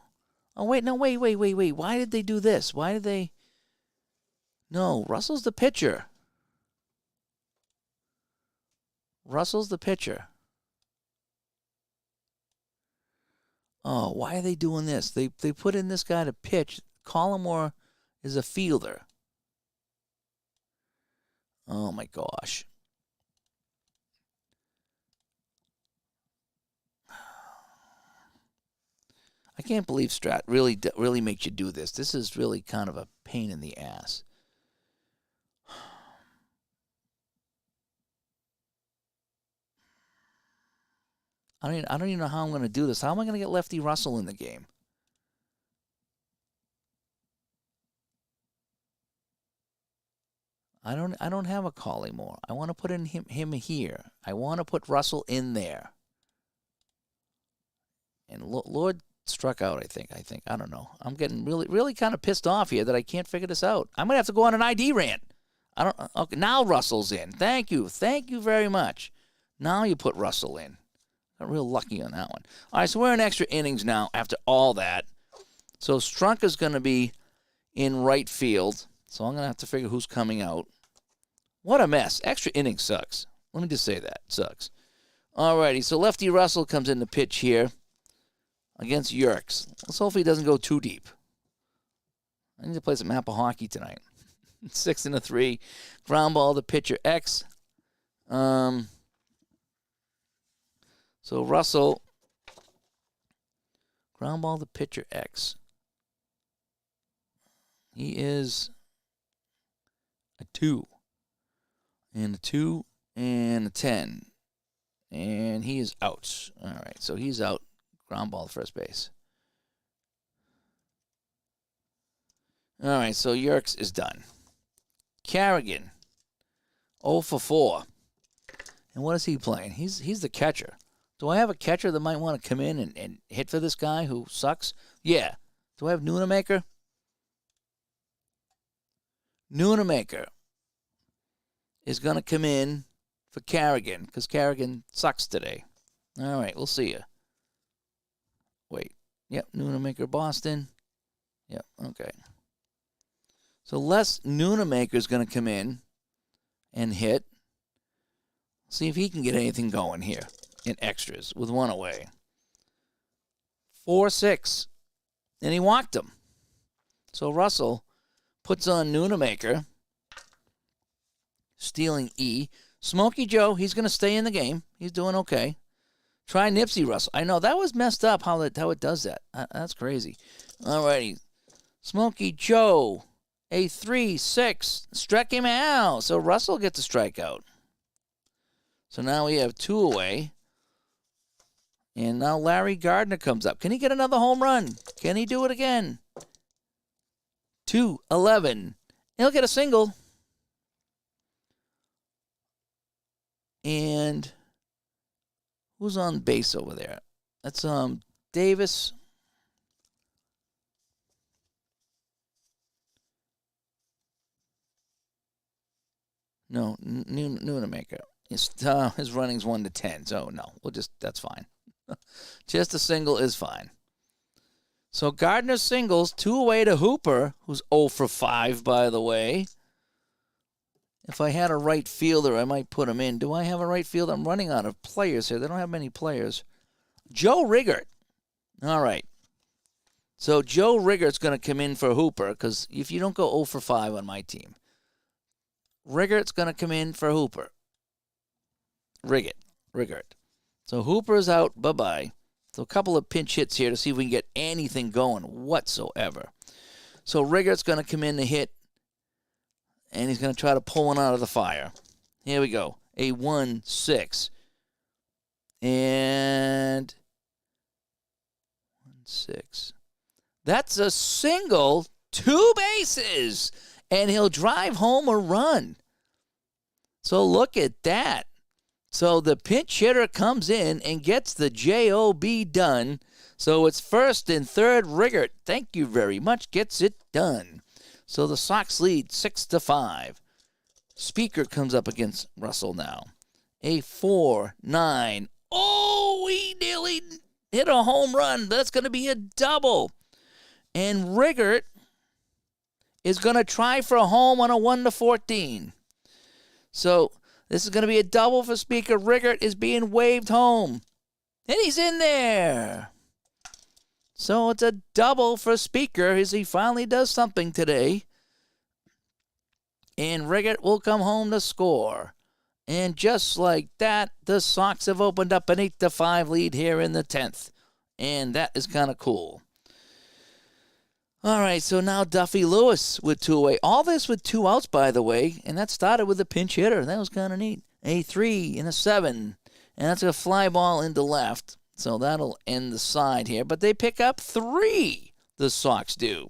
Oh, wait. No, wait. Why did they do this? Why did they? No, Russell's the pitcher. Russell's the pitcher. Oh, why are they doing this? They put in this guy to pitch. Collimore is a fielder. Oh, my gosh. I can't believe Strat really makes you do this. This is really kind of a pain in the ass. I don't even know how I'm going to do this. How am I going to get Lefty Russell in the game? I don't have a Collimore. I want to put in him here. I want to put Russell in there. And Lord struck out, I think. I don't know. I'm getting really kind of pissed off here that I can't figure this out. I'm going to have to go on an ID rant. Okay, now Russell's in. Thank you very much. Now you put Russell in. Got real lucky on that one. All right, so we're in extra innings now after all that. So Strunk is going to be in right field. So I'm going to have to figure who's coming out. What a mess. Extra innings sucks. Let me just say that. Sucks. All righty, so Lefty Russell comes in to pitch here against Yerkes. Let's hope he doesn't go too deep. I need to play some Apple hockey tonight. 6-3. Ground ball to pitcher X. So Russell, ground ball to pitcher X. He is a 2. And a 2 and a 10. And he is out. All right, so he's out. Ground ball to first base. All right, so Yerkes is done. Carrigan, 0 for 4. And what is he playing? He's the catcher. Do I have a catcher that might want to come in and hit for this guy who sucks? Yeah. Do I have Nunemaker? Nunemaker is going to come in for Carrigan because Carrigan sucks today. All right, we'll see you. Wait. Yep, Nunemaker, Boston. Yep, okay. So Les Nunemaker is going to come in and hit. See if he can get anything going here in extras with one away. 4-6. And he walked him. So Russell puts on Nunemaker, stealing E. Smokey Joe, he's going to stay in the game. He's doing okay. Try Nipsey Russell. I know, that was messed up how it does that. That's crazy. All righty. Smokey Joe, a 3-6. Struck him out. So Russell gets a strikeout. So now we have 2 away. And now Larry Gardner comes up. Can he get another home run? Can he do it again? 2-11. He'll get a single. And who's on base over there? That's Davis. No, Nunemaker. His running's 1-10, so no, that's fine. Just a single is fine. So Gardner singles, 2 away to Hooper, who's 0 for 5, by the way. If I had a right fielder, I might put him in. Do I have a right fielder? I'm running out of players here. They don't have many players. Joe Riggert. All right. So Joe Riggert's going to come in for Hooper, because if you don't go 0 for 5 on my team, Riggert's going to come in for Hooper. Riggert. So Hooper is out. Bye-bye. So a couple of pinch hits here to see if we can get anything going whatsoever. So Riggert's going to come in to hit, and he's going to try to pull one out of the fire. Here we go. A 1-6. And 1-6. That's a single, 2 bases, and he'll drive home a run. So look at that. So the pinch hitter comes in and gets the job done. So it's first and third. Riggert, thank you very much, gets it done. So the Sox lead 6-5. Speaker comes up against Russell now. A 4-9. Oh, he nearly hit a home run. That's going to be a double. And Riggert is going to try for a home on a 1-14. So this is going to be a double for Speaker. Riggert is being waved home. And he's in there. So it's a double for Speaker as he finally does something today. And Riggert will come home to score. And just like that, the Sox have opened up an 8-5 lead here in the 10th. And that is kind of cool. All right, so now Duffy Lewis with 2 away. All this with 2 outs, by the way, and that started with a pinch hitter. That was kind of neat. A 3 and a 7, and that's a fly ball into left. So that'll end the side here. But they pick up 3, the Sox do.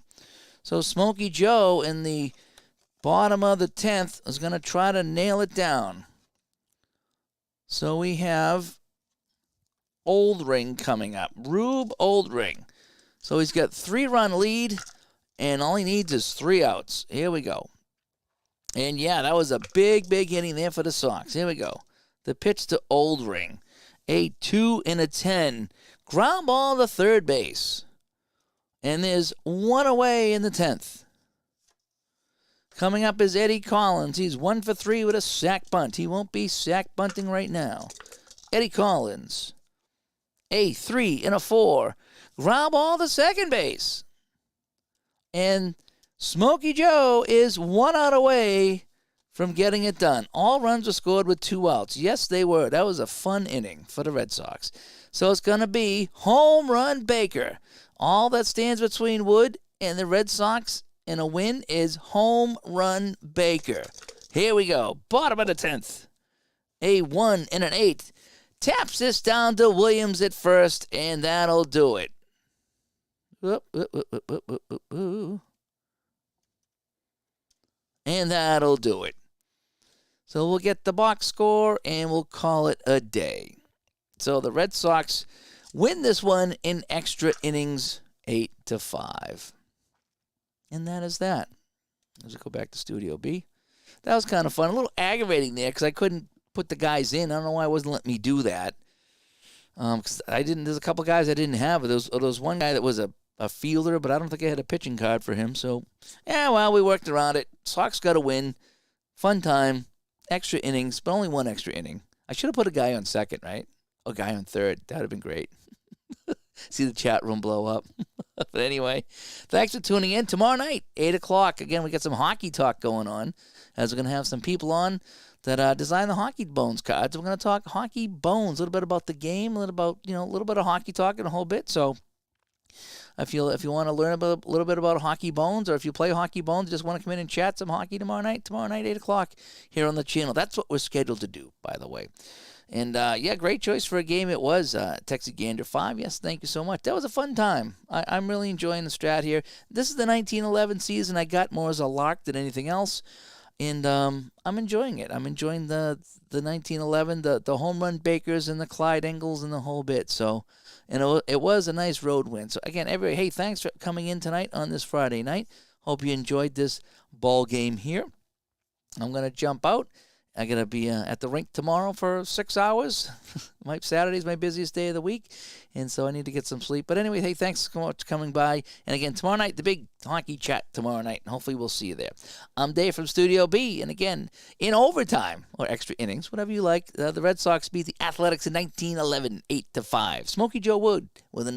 So Smokey Joe in the bottom of the 10th is going to try to nail it down. So we have Oldring coming up. Rube Oldring. So he's got 3-run lead, and all he needs is 3 outs. Here we go. And, yeah, that was a big, big inning there for the Sox. Here we go. The pitch to Oldring. A 2 and a 10. Ground ball to third base. And there's 1 away in the 10th. Coming up is Eddie Collins. He's 1 for 3 with a sac bunt. He won't be sac bunting right now. Eddie Collins. A 3 and a 4. Ground ball to second base. And Smokey Joe is 1 out away from getting it done. All runs were scored with 2 outs. Yes, they were. That was a fun inning for the Red Sox. So it's going to be home run Baker. All that stands between Wood and the Red Sox in a win is home run Baker. Here we go. Bottom of the 10th. A 1 and an 8. Taps this down to Williams at first, and that'll do it. And that'll do it. So we'll get the box score, and we'll call it a day. So the Red Sox win this one in extra innings, 8-5. And that is that. Let's go back to Studio B. That was kind of fun. A little aggravating there because I couldn't put the guys in. I don't know why it wasn't letting me do that. Because there's a couple guys I didn't have. There was one guy that was a fielder, but I don't think I had a pitching card for him. So, yeah, well, we worked around it. Sox got a win. Fun time. Extra innings, but only 1 extra inning. I should have put a guy on second, right? A guy on third. That would have been great. See the chat room blow up. But anyway, thanks for tuning in. Tomorrow night, 8 o'clock. Again, we got some hockey talk going on, as we're going to have some people on that design the Hockey Bones cards. We're going to talk Hockey Bones, a little bit about the game, a little bit of hockey talk and a whole bit. So if you want to learn a little bit about Hockey Bones, or if you play Hockey Bones, just want to come in and chat some hockey tomorrow night, 8 o'clock here on the channel. That's what we're scheduled to do, by the way. And, yeah, great choice for a game it was. Texas Gander 5, yes, thank you so much. That was a fun time. I'm really enjoying the Strat here. This is the 1911 season. I got more as a lark than anything else. And I'm enjoying it. I'm enjoying the 1911, the home run Bakers and the Clyde Engels and the whole bit. So, and it was a nice road win. So, again, everybody, hey, thanks for coming in tonight on this Friday night. Hope you enjoyed this ball game here. I'm going to jump out. I'm going to be at the rink tomorrow for 6 hours. Saturday's my busiest day of the week, and so I need to get some sleep. But anyway, hey, thanks so much for coming by. And again, tomorrow night, the big hockey chat tomorrow night, and hopefully we'll see you there. I'm Dave from Studio B, and again, in overtime, or extra innings, whatever you like, the Red Sox beat the Athletics in 1911, 8-5. Smokey Joe Wood with a